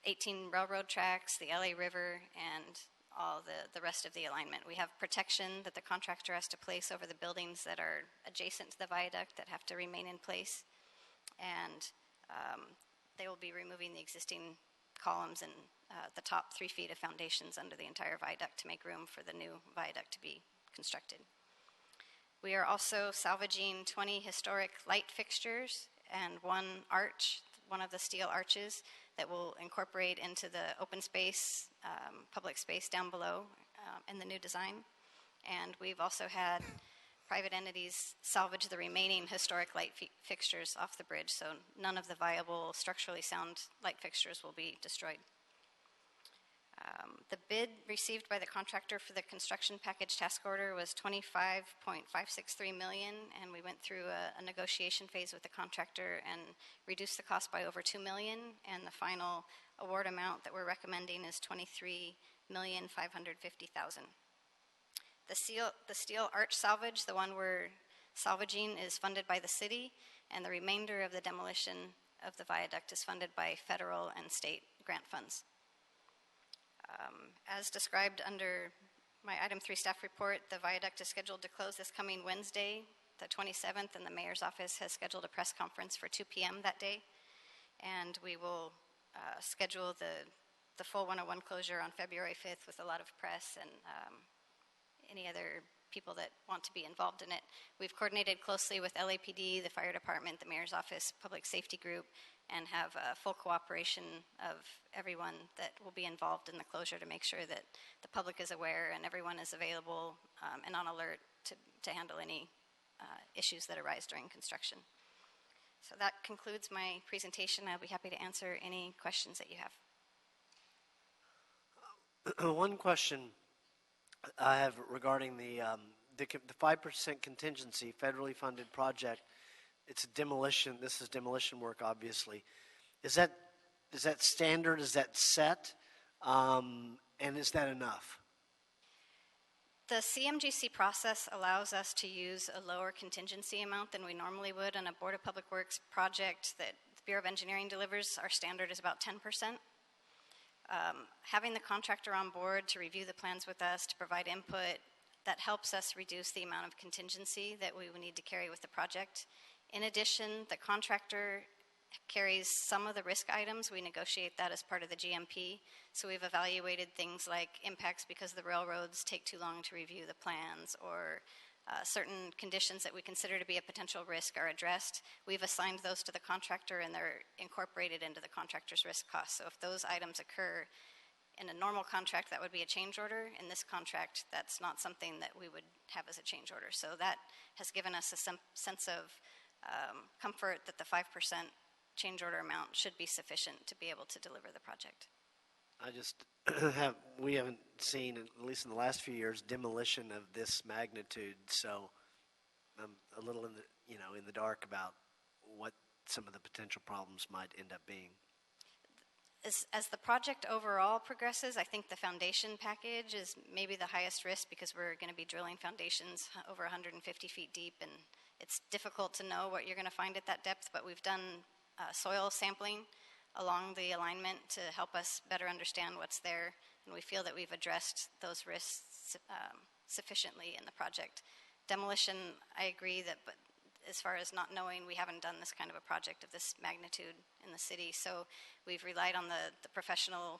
18 railroad tracks, the LA River, and all the rest of the alignment. We have protection that the contractor has to place over the buildings that are adjacent to the viaduct that have to remain in place. And they will be removing the existing columns and the top 3 feet of foundations under the entire viaduct to make room for the new viaduct to be constructed. We are also salvaging 20 historic light fixtures and 1 arch, one of the steel arches that will incorporate into the open space, public space down below in the new design. And we've also had private entities salvage the remaining historic light fixtures off the bridge, so none of the viable structurally sound light fixtures will be destroyed. The bid received by the contractor for the construction package task order was $25.563 million, and we went through a negotiation phase with the contractor and reduced the cost by over $2 million, and the final award amount that we're recommending is $23,550,000. The steel arch salvage, the one we're salvaging, is funded by the city, and the remainder of the demolition of the viaduct is funded by federal and state grant funds. As described under my item 3 staff report, the viaduct is scheduled to close this coming Wednesday, the 27th, and the mayor's office has scheduled a press conference for 2 p.m. that day. And we will schedule the full 101 closure on February 5th with a lot of press and any other people that want to be involved in it. We've coordinated closely with LAPD, the fire department, the mayor's office, public safety group, and have full cooperation of everyone that will be involved in the closure to make sure that the public is aware and everyone is available and on alert to handle any issues that arise during construction. So that concludes my presentation. I'll be happy to answer any questions that you have. One question I have regarding the 5% contingency federally funded project. It's demolition. This is demolition work, obviously. Is that standard? Is that set? And is that enough? The CMGC process allows us to use a lower contingency amount than we normally would on a Board of Public Works project that the Bureau of Engineering delivers. Our standard is about 10%. Having the contractor on board to review the plans with us, to provide input, that helps us reduce the amount of contingency that we will need to carry with the project. In addition, the contractor carries some of the risk items. We negotiate that as part of the GMP. So we've evaluated things like impacts because the railroads take too long to review the plans, or certain conditions that we consider to be a potential risk are addressed. We've assigned those to the contractor and they're incorporated into the contractor's risk costs. So if those items occur in a normal contract, that would be a change order. In this contract, that's not something that we would have as a change order. So that has given us a sense of comfort that the 5% change order amount should be sufficient to be able to deliver the project. I just we haven't seen, at least in the last few years, demolition of this magnitude. So I'm a little in the dark about what some of the potential problems might end up being. As the project overall progresses, I think the foundation package is maybe the highest risk because we're going to be drilling foundations over 150 feet deep, and it's difficult to know what you're going to find at that depth, but we've done soil sampling along the alignment to help us better understand what's there, and we feel that we've addressed those risks sufficiently in the project. Demolition, I agree that, but as far as not knowing, we haven't done this kind of a project of this magnitude in the city, so we've relied on the professional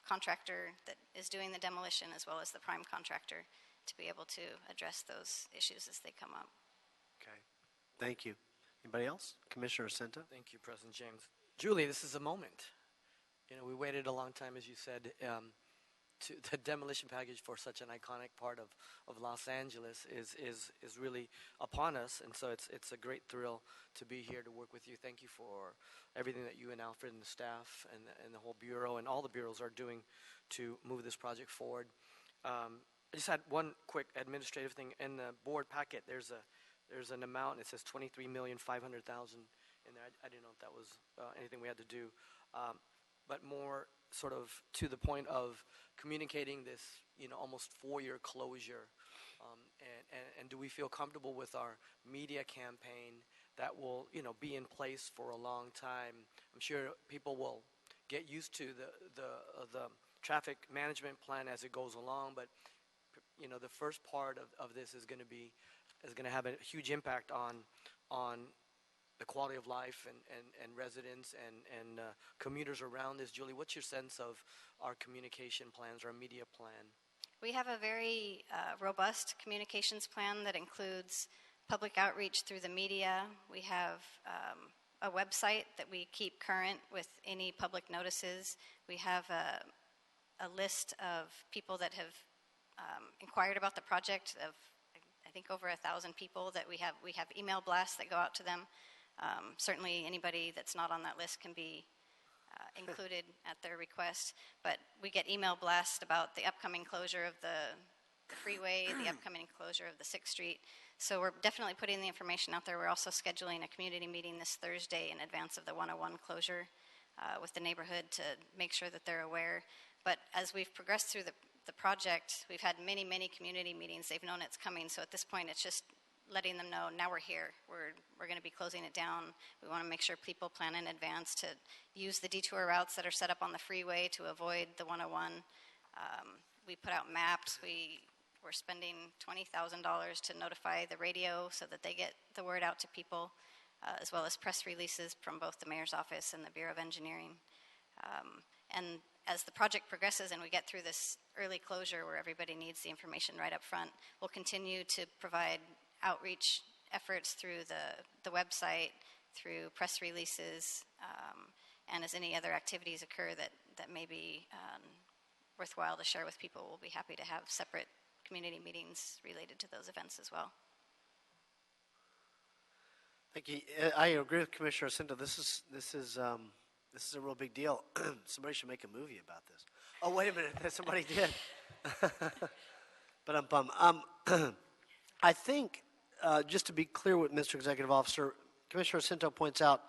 contractor that is doing the demolition as well as the prime contractor to be able to address those issues as they come up. Okay, thank you. Anybody else? Commissioner Senta? Thank you, President James. Julie, this is a moment. We waited a long time, as you said, to the demolition package for such an iconic part of Los Angeles is really upon us, and so it's a great thrill to be here to work with you. Thank you for everything that you and Alfred and the staff and the whole bureau and all the bureaus are doing to move this project forward. I just had one quick administrative thing. In the board packet, there's an amount. It says $23,500,000 in there. I didn't know if that was anything we had to do, but more sort of to the point of communicating this, almost 4-year closure. And do we feel comfortable with our media campaign that will, be in place for a long time? I'm sure people will get used to the traffic management plan as it goes along, but the first part of this is going to have a huge impact on the quality of life and residents and commuters around this. Julie, what's your sense of our communication plans, our media plan? We have a very robust communications plan that includes public outreach through the media. We have a website that we keep current with any public notices. We have a list of people that have inquired about the project of, I think, over 1,000 people that we have email blasts that go out to them. Certainly anybody that's not on that list can be included at their request, but we get email blasts about the upcoming closure of the freeway, the upcoming closure of the 6th Street. So we're definitely putting the information out there. We're also scheduling a community meeting this Thursday in advance of the 101 closure with the neighborhood to make sure that they're aware. But as we've progressed through the project, we've had many, many community meetings. They've known it's coming, so at this point it's just letting them know, now we're here. We're going to be closing it down. We want to make sure people plan in advance to use the detour routes that are set up on the freeway to avoid the 101. We put out maps. We're spending $20,000 to notify the radio so that they get the word out to people, as well as press releases from both the mayor's office and the Bureau of Engineering. And as the project progresses and we get through this early closure where everybody needs the information right up front, we'll continue to provide outreach efforts through the website, through press releases, and as any other activities occur that may be worthwhile to share with people, we'll be happy to have separate community meetings related to those events as well. Thank you. I agree with Commissioner Jacinto. This is a real big deal. Somebody should make a movie about this. Oh, wait a minute. Somebody did. But I'm bummed. I think, just to be clear with Mr. Executive Officer, Commissioner Jacinto points out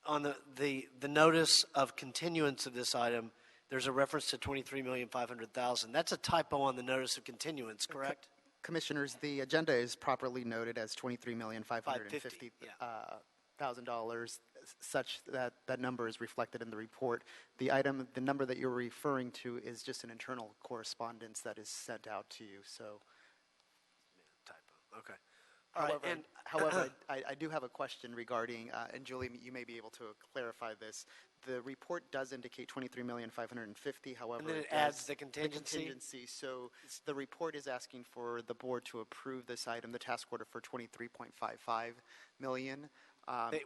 on the notice of continuance of this item, there's a reference to $23,500,000. That's a typo on the notice of continuance, correct? Commissioners, the agenda is properly noted as $23,550,000, such that that number is reflected in the report. The number that you're referring to is just an internal correspondence that is sent out to you. So, typo. Okay. However, I do have a question regarding, and Julie, you may be able to clarify this. The report does indicate $23,550,000. However, and then it adds the contingency. So the report is asking for the board to approve this item, the task order for $23.55 million.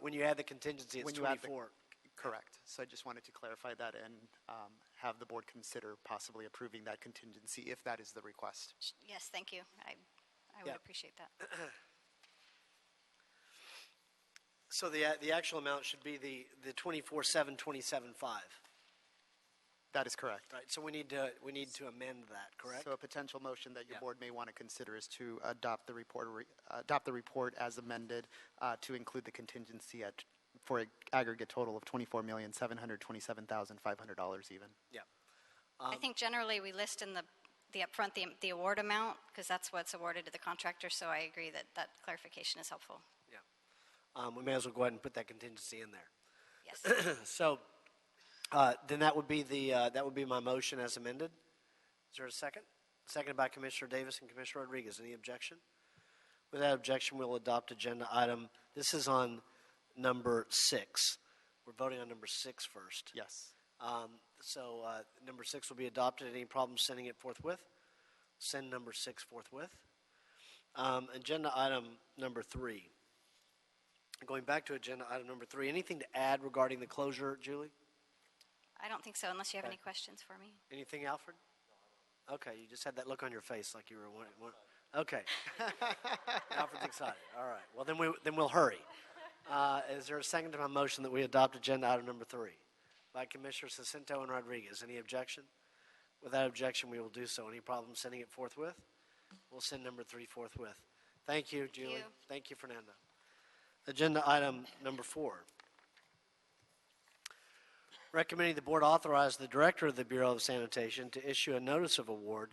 When you add the contingency, it's 24. Correct. So I just wanted to clarify that and have the board consider possibly approving that contingency if that is the request. Yes, thank you. I would appreciate that. So the actual amount should be the 24,727.5. That is correct. Right. So we need to amend that, correct? So a potential motion that your board may want to consider is to adopt the report as amended to include the contingency for an aggregate total of $24,727,500 even. Yeah. I think generally we list in the upfront the award amount because that's what's awarded to the contractor. So I agree that clarification is helpful. Yeah. We may as well go ahead and put that contingency in there. Yes. So then that would be my motion as amended. Is there a second? Seconded by Commissioner Davis and Commissioner Rodriguez. Any objection? Without objection, we'll adopt agenda item. This is on number 6. We're voting on number 6 first. Yes. So number 6 will be adopted. Any problems sending it forthwith? Send number 6 forthwith. Agenda item number 3. Going back to agenda item number 3, anything to add regarding the closure, Julie? I don't think so, unless you have any questions for me. Anything, Alfred? Okay, you just had that look on your face like you were wanting. Okay. Alfred's excited. All right. Well, then we'll hurry. Is there a second to my motion that we adopt agenda item number 3? By Commissioners Jacinto and Rodriguez. Any objection? Without objection, we will do so. Any problem sending it forthwith? We'll send number 3 forthwith. Thank you, Julie. you. Thank you, Fernando. Agenda item number 4. Recommending the board authorize the director of the Bureau of Sanitation to issue a notice of award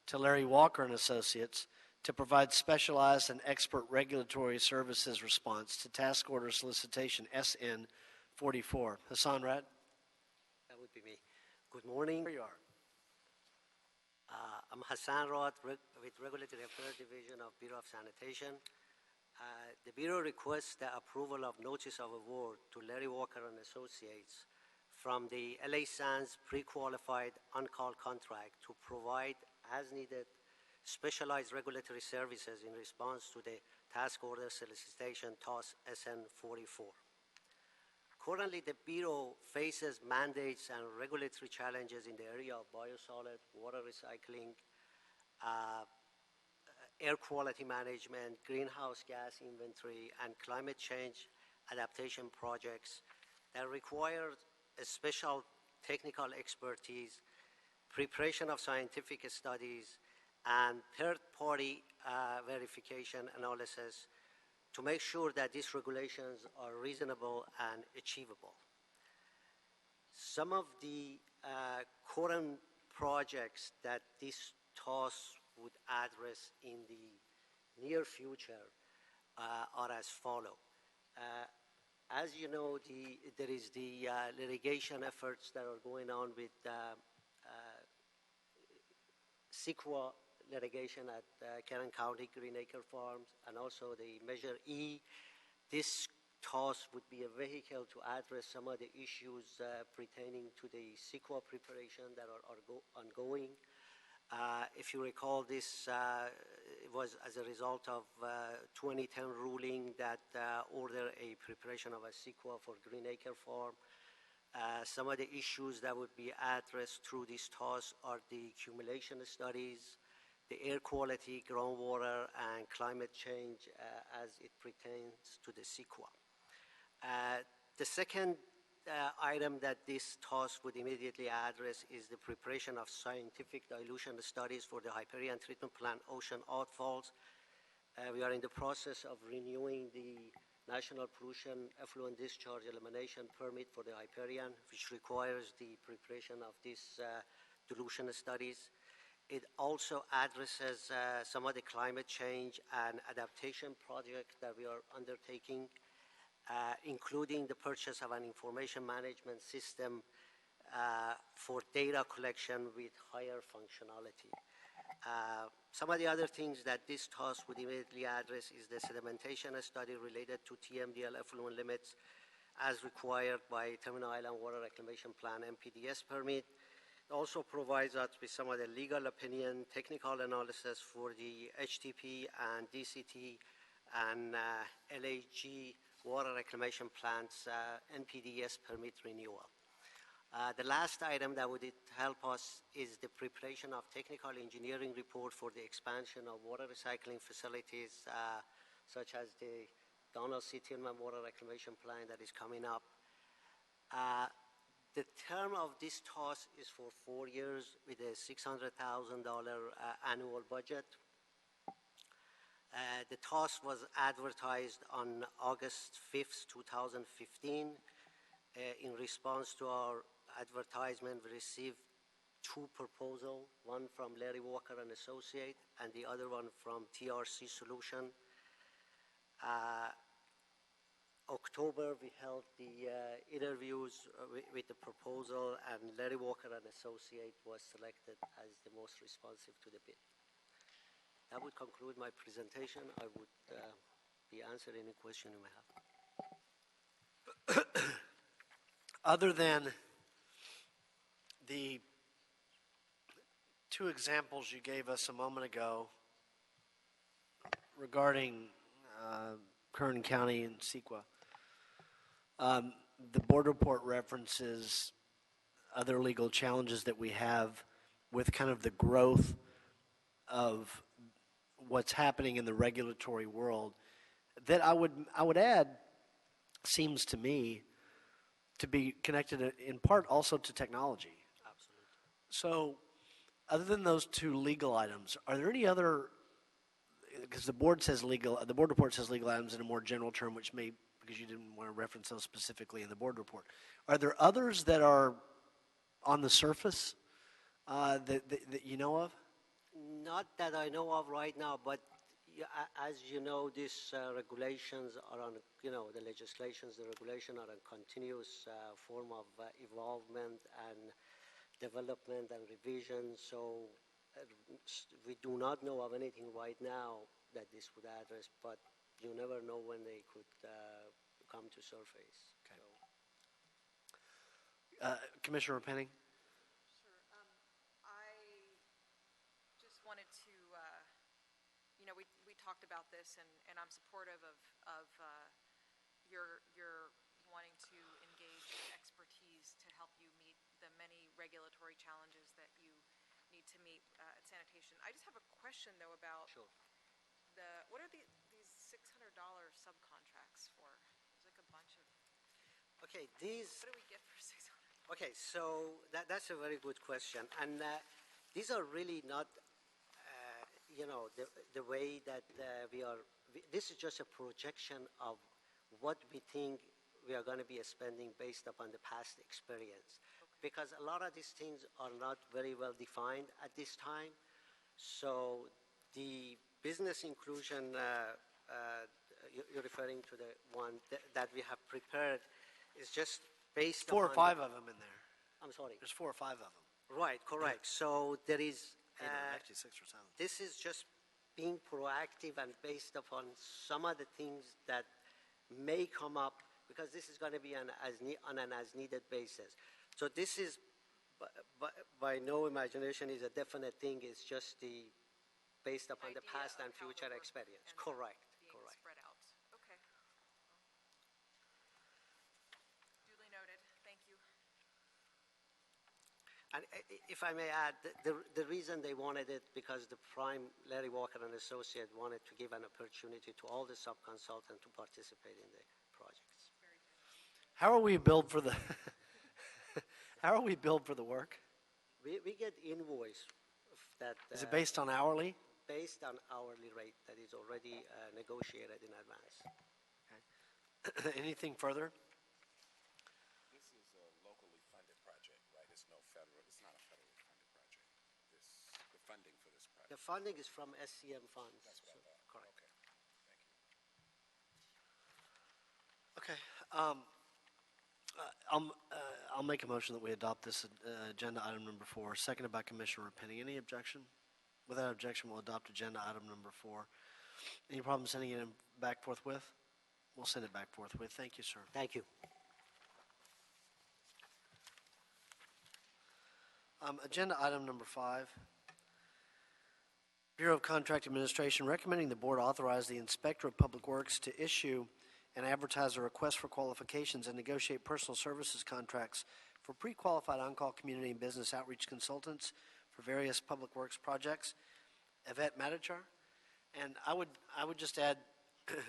to Larry Walker and Associates to provide specialized and expert regulatory services response to task order solicitation SN 44. Hassan Rad? That would be me. Good morning. Here you are. I'm Hassan Roth with Regulatory Affairs Division of Bureau of Sanitation. The Bureau requests the approval of notice of award to Larry Walker and Associates from the LA Sands pre-qualified on-call contract to provide as needed specialized regulatory services in response to the task order solicitation TOS SN 44. Currently, the Bureau faces mandates and regulatory challenges in the area of biosolid, water recycling, air quality management, greenhouse gas inventory, and climate change adaptation projects that require a special technical expertise, preparation of scientific studies, and third-party verification analysis to make sure that these regulations are reasonable and achievable. Some of the current projects that this TOS would address in the near future are as follow. As you know, there is the litigation efforts that are going on with CEQA litigation at Kern County Green Acre Farms, and also the Measure E. This TOS would be a vehicle to address some of the issues pertaining to the CEQA preparation that are ongoing. If you recall, this was as a result of 2010 ruling that ordered a preparation of a CEQA for Green Acre Farm. Some of the issues that would be addressed through this TOS are the accumulation studies, the air quality, groundwater, and climate change as it pertains to the CEQA. The second item that this TOS would immediately address is the preparation of scientific dilution studies for the Hyperion Treatment Plant ocean outfalls. We are in the process of renewing the National Pollution Effluent Discharge Elimination Permit for the Hyperion, which requires the preparation of these dilution studies. It also addresses some of the climate change and adaptation projects that we are undertaking, including the purchase of an information management system for data collection with higher functionality. Some of the other things that this TOS would immediately address is the sedimentation study related to TMDL effluent limits as required by Terminal Island Water Reclamation Plan MPDS permit. It also provides us with some of the legal opinion, technical analysis for the HTP and DCT and LAG water reclamation plants NPDS permit renewal. The last item that would help us is the preparation of technical engineering report for the expansion of water recycling facilities, such as the Donald C. Tillman water reclamation plant that is coming up. The term of this TOS is for 4 years with a $600,000 annual budget. The TOS was advertised on August 5th, 2015. In response to our advertisement, we received 2 proposals, one from Larry Walker and Associate and the other one from TRC Solution. October, we held the interviews with the proposal, and Larry Walker and Associate was selected as the most responsive to the bid. That would conclude my presentation. I would be answering any question you may have. Other than the 2 examples you gave us a moment ago regarding Kern County and CEQA, the board report references other legal challenges that we have with kind of the growth of what's happening in the regulatory world that I would add seems to me to be connected in part also to technology. Absolutely. So Other than those two legal items, are there any other, because the board says legal, the board report says legal items in a more general term, which may, because you didn't want to reference those specifically in the board report. Are there others that are on the surface that you know of? Not that I know of right now, but as you know, these regulations are on, the legislations, the regulation are a continuous form of evolvement and development and revision. So we do not know of anything right now that this would address, but you never know when they could come to surface. Okay. Commissioner Penning? Wanted to, we talked about this, and I'm supportive of your wanting to engage expertise to help you meet the many regulatory challenges that you need to meet at sanitation. I just have a question, though, about what are these $600 subcontracts for? There's like a bunch of. Okay, these. What do we get for $600? Okay, so that's a very good question, and these are really not. The way that this is just a projection of what we think we are going to be spending based upon the past experience. Okay. Because a lot of these things are not very well defined at this time. So the business inclusion, you're referring to the one that we have prepared, is just based on... 4 or 5 of them in there. I'm sorry. There's 4 or 5 of them. Right, correct. Yeah. So there is... actually 6 or 7. This is just being proactive and based upon some of the things that may come up, because this is going to be on an as-needed basis. So this is, by no imagination, is a definite thing. It's just based upon the past and future experience. Correct. Correct. Spread out. Okay. Duly noted. Thank you. And if I may add, the reason they wanted it, because the prime, Larry Walker and Associate, wanted to give an opportunity to all the sub-consultants to participate in the projects. How are we billed for the How are we billed for the work? We get invoice that... Is it based on hourly? Based on hourly rate that is already negotiated in advance. Okay. Anything further? The funding is from SCM funds. That's what I thought. Correct. Okay, thank you. I'll make a motion that we adopt this agenda item number 4, seconded by Commissioner Penning. Any objection? Without objection, we'll adopt agenda item number 4. Any problem sending it back forthwith? We'll send it back forthwith. Thank you, sir. Thank you. Agenda item number 5. Bureau of Contract Administration recommending the board authorize the Inspector of Public Works to issue and advertise a request for qualifications and negotiate personal services contracts for pre-qualified on-call community and business outreach consultants for various public works projects. Yvette Matichar. And I would just add,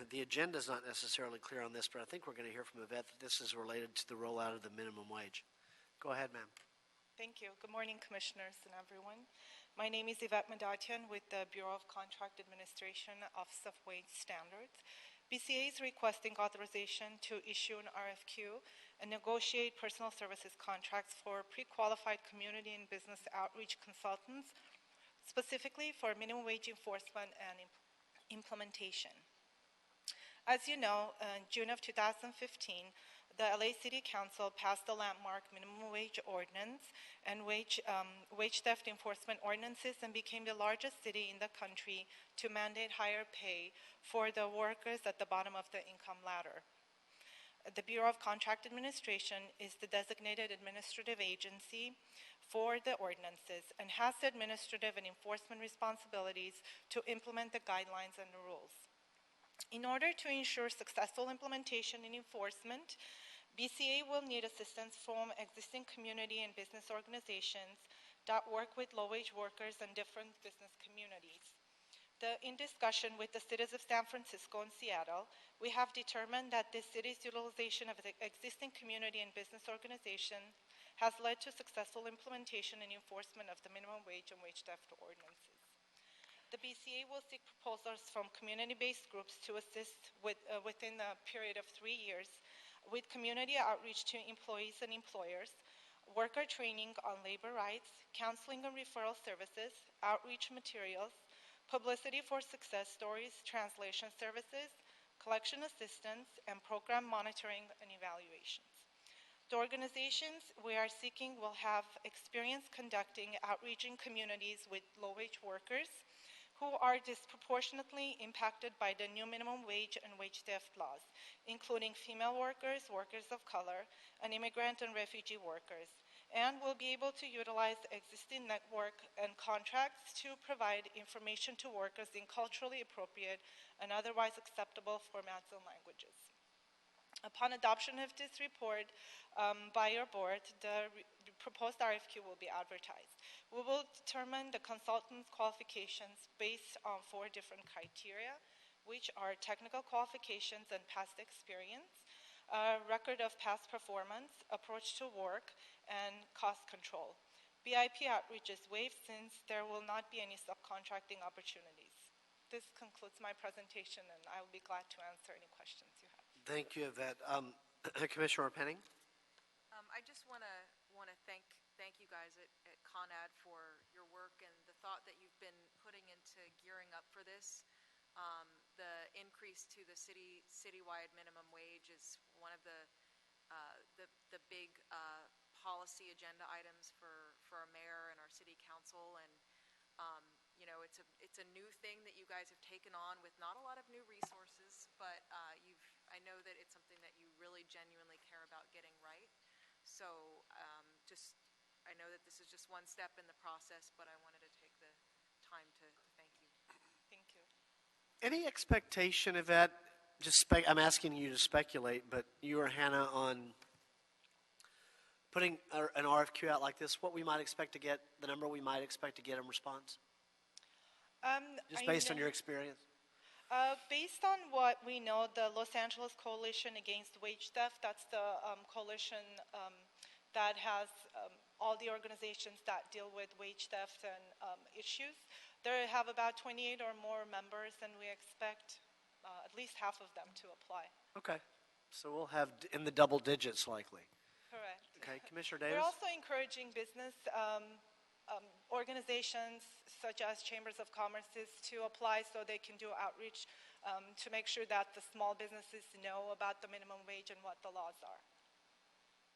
the agenda is not necessarily clear on this, but I think we're going to hear from Yvette that this is related to the rollout of the minimum wage. Go ahead, ma'am. Thank you. Good morning, commissioners and everyone. My name is Yvette Madatian with the Bureau of Contract Administration, Office of Wage Standards. BCA is requesting authorization to issue an RFQ and negotiate personal services contracts for pre-qualified community and business outreach consultants, specifically for minimum wage enforcement and implementation. As you know, in June of 2015, the LA City Council passed the landmark minimum wage ordinance and wage theft enforcement ordinances and became the largest city in the country to mandate higher pay for the workers at the bottom of the income ladder. The Bureau of Contract Administration is the designated administrative agency for the ordinances and has the administrative and enforcement responsibilities to implement the guidelines and the rules. In order to ensure successful implementation and enforcement, BCA will need assistance from existing community and business organizations that work with low-wage workers and different business communities. In discussion with the cities of San Francisco and Seattle, we have determined that the city's utilization of the existing community and business organizations has led to successful implementation and enforcement of the minimum wage and wage theft ordinances. The BCA will seek proposals from community-based groups to assist within a period of 3 years with community outreach to employees and employers, worker training on labor rights, counseling and referral services, outreach materials, publicity for success stories, translation services, collection assistance, and program monitoring and evaluations. The organizations we are seeking will have experience conducting outreach in communities with low-wage workers who are disproportionately impacted by the new minimum wage and wage theft laws, including female workers, workers of color, and immigrant and refugee workers, and will be able to utilize existing network and contracts to provide information to workers in culturally appropriate and otherwise acceptable formats and languages. Upon adoption of this report by your board, the proposed RFQ will be advertised. We will determine the consultant's qualifications based on 4 different criteria, which are technical qualifications and past experience, record of past performance, approach to work, and cost control. BIP outreach is waived since there will not be any subcontracting opportunities. This concludes my presentation, and I will be glad to answer any questions you have. Thank you, Yvette. Commissioner Penning? I just want to thank you guys at ConAd for your work and the thought that you've been putting into gearing up for this. The increase to the citywide minimum wage is one of the big policy agenda items for our mayor and our city council, and you know, it's a new thing that you guys have taken on with not a lot of new resources, but I know that it's something that you really genuinely care about getting right. So I know that this is just one step in the process, but I wanted to take the time to thank you. Thank you. Any expectation, Yvette, I'm asking you to speculate, but you or Hannah on putting an RFQ out like this, what we might expect to get, the number we might expect to get in response? Just based on your experience? Based on what we know, the Los Angeles Coalition Against Wage Theft, that's the coalition that has all the organizations that deal with wage theft and issues. They have about 28 or more members, and we expect at least half of them to apply. Okay. So we'll have in the double digits likely. Correct. Okay. Commissioner Davis? We're also encouraging business organizations such as chambers of commerces to apply so they can do outreach to make sure that the small businesses know about the minimum wage and what the laws are.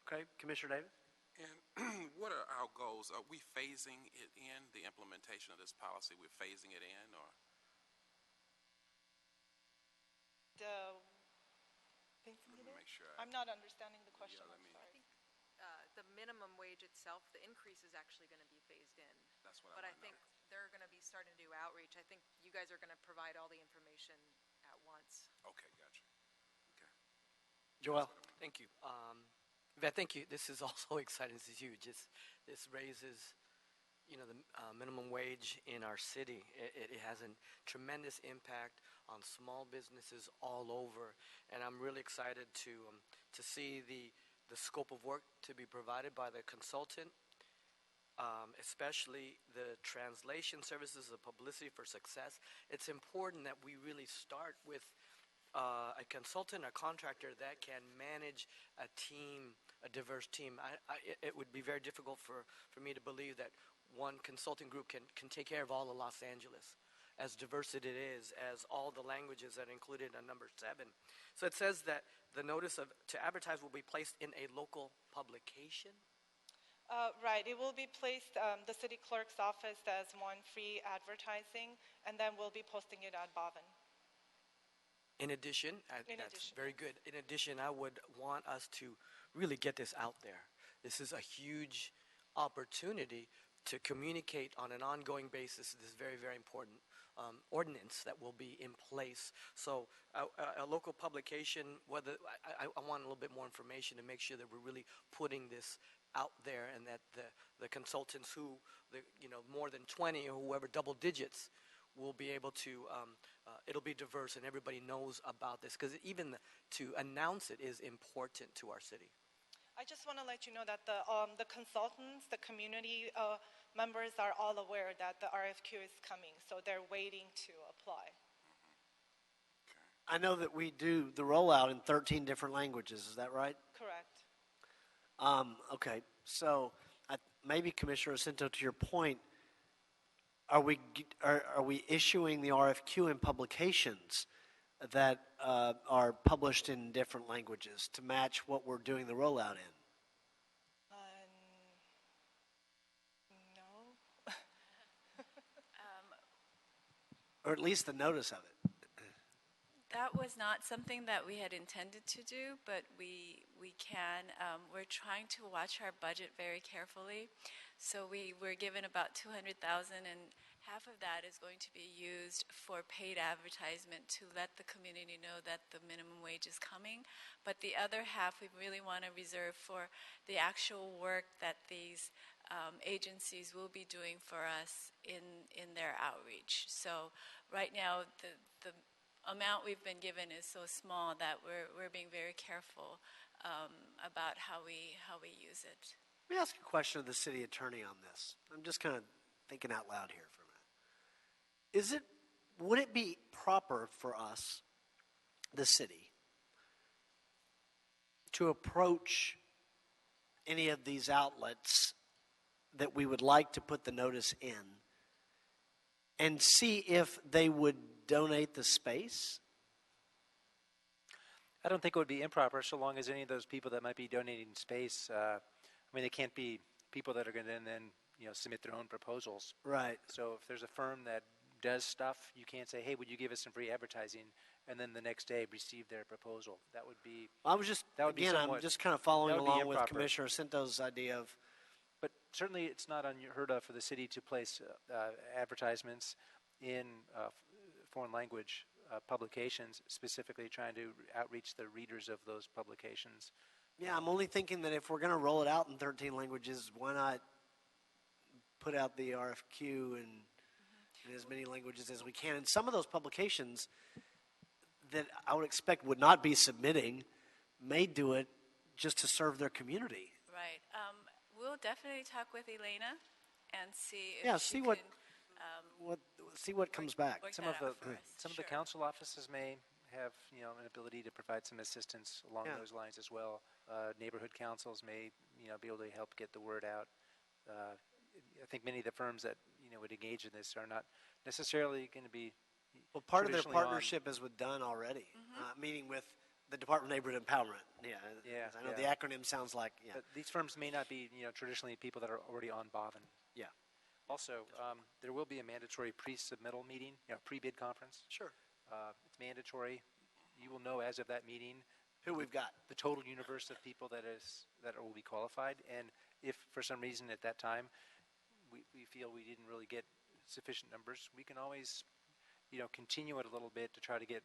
Okay, Commissioner Davis? And what are our goals? Are we phasing it in, the implementation of this policy? We're phasing it in, or? Make sure I'm not understanding the question. Yeah, I'm sorry. The minimum wage itself, the increase is actually going to be phased in. That's what But I think they're going to be starting to do outreach. I think you guys are going to provide all the information at once. Okay, gotcha. Okay. Joel? Thank you. Yvette, thank you. This is also exciting. This is huge. This raises, you know, the minimum wage in our city. It has a tremendous impact on small businesses all over, and I'm really excited to see the scope of work to be provided by the consultant, especially the translation services, the publicity for success. It's important that we really start with a consultant, a contractor that can manage a team, a diverse team. It would be very difficult for me to believe that one consulting group can take care of all of Los Angeles, as diverse as it is, as all the languages that are included on number 7. So it says that the notice to advertise will be placed in a local publication? Right. It will be placed, the city clerk's office as one free advertising, and then we'll be posting it at Boven. In addition, that's very good. In addition, I would want us to really get this out there. This is a huge opportunity to communicate on an ongoing basis this very, very important ordinance that will be in place. So a local publication, whether I want a little bit more information to make sure that we're really putting this out there, and that the consultants who, more than 20 or whoever, double digits, will be able to, it'll be diverse and everybody knows about this, because even to announce it is important to our city. I just want to let you know that the consultants, the community members are all aware that the RFQ is coming, so they're waiting to apply. I know that we do the rollout in 13 different languages. Is that right? Correct. Okay, so maybe Commissioner Jacinto, to your point, are we issuing the RFQ in publications that are published in different languages to match what we're doing the rollout in? No. Or at least the notice of it. That was not something that we had intended to do, but we can. We're trying to watch our budget very carefully. So we were given about $200,000, and half of that is going to be used for paid advertisement to let the community know that the minimum wage is coming. But the other half we really want to reserve for the actual work that these agencies will be doing for us in their outreach. So right now the amount we've been given is so small that we're being very careful about how we use it. Let me ask a question of the city attorney on this. I'm just kind of thinking out loud here for a minute. Would it be proper for us, the city, to approach any of these outlets that we would like to put the notice in and see if they would donate the space? I don't think it would be improper so long as any of those people that might be donating space, they can't be people that are going to then submit their own proposals. Right. So if there's a firm that does stuff, you can't say, hey, would you give us some free advertising, and then the next day receive their proposal. That would be. I'm just kind of following along with Commissioner Cinto's idea of. But certainly it's not unheard of for the city to place advertisements in foreign language publications, specifically trying to outreach the readers of those publications. Yeah, I'm only thinking that if we're going to roll it out in 13 languages, why not put out the RFQ in as many languages as we can? And some of those publications that I would expect would not be submitting may do it just to serve their community. Right. We'll definitely talk with Elena and see if see what comes back. Some of the council offices may have an ability to provide some assistance along those lines as well. Neighborhood councils may be able to help get the word out. I think many of the firms that would engage in this are not necessarily going to be. Well, part of their partnership is with Dunn already, meaning with the Department of Neighborhood Empowerment. Yeah. I know the acronym sounds like. But these firms may not be traditionally people that are already on BOVN. Yeah. Also, there will be a mandatory pre-submittal meeting, pre-bid conference. Sure. It's mandatory. You will know as of that meeting who we've got, the total universe of people that will be qualified, and if for some reason at that time we feel we didn't really get sufficient numbers, we can always continue it a little bit to try to get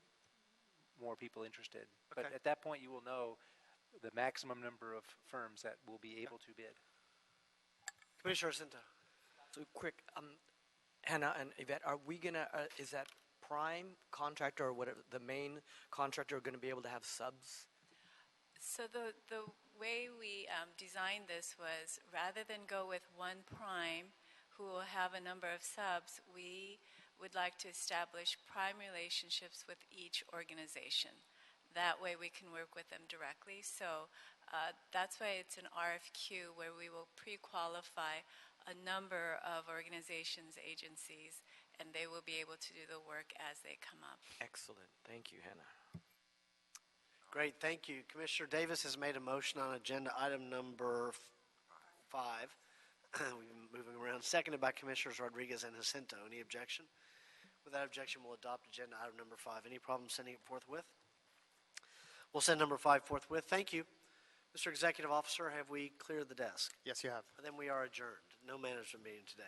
more people interested. Okay. But at that point, you will know the maximum number of firms that will be able to bid. Commissioner Jacinto. So quick, Hannah and Yvette, are we gonna? Is that prime contractor or whatever the main contractor going to be able to have subs? So the way we designed this was rather than go with one prime who will have a number of subs, we would like to establish prime relationships with each organization. That way we can work with them directly. So that's why it's an RFQ where we will pre-qualify a number of organizations, agencies, and they will be able to do the work as they come up. Excellent. Thank you, Hannah. Great. Thank you. Commissioner Davis has made a motion on agenda item number 5. We've been moving around. Seconded by Commissioners Rodriguez and Jacinto. Any objection? Without objection, we'll adopt agenda item number 5. Any problem sending it forthwith? We'll send number 5 forthwith. Thank you. Mr. Executive Officer, have we cleared the desk? Yes, you have. Then we are adjourned. No management meeting today.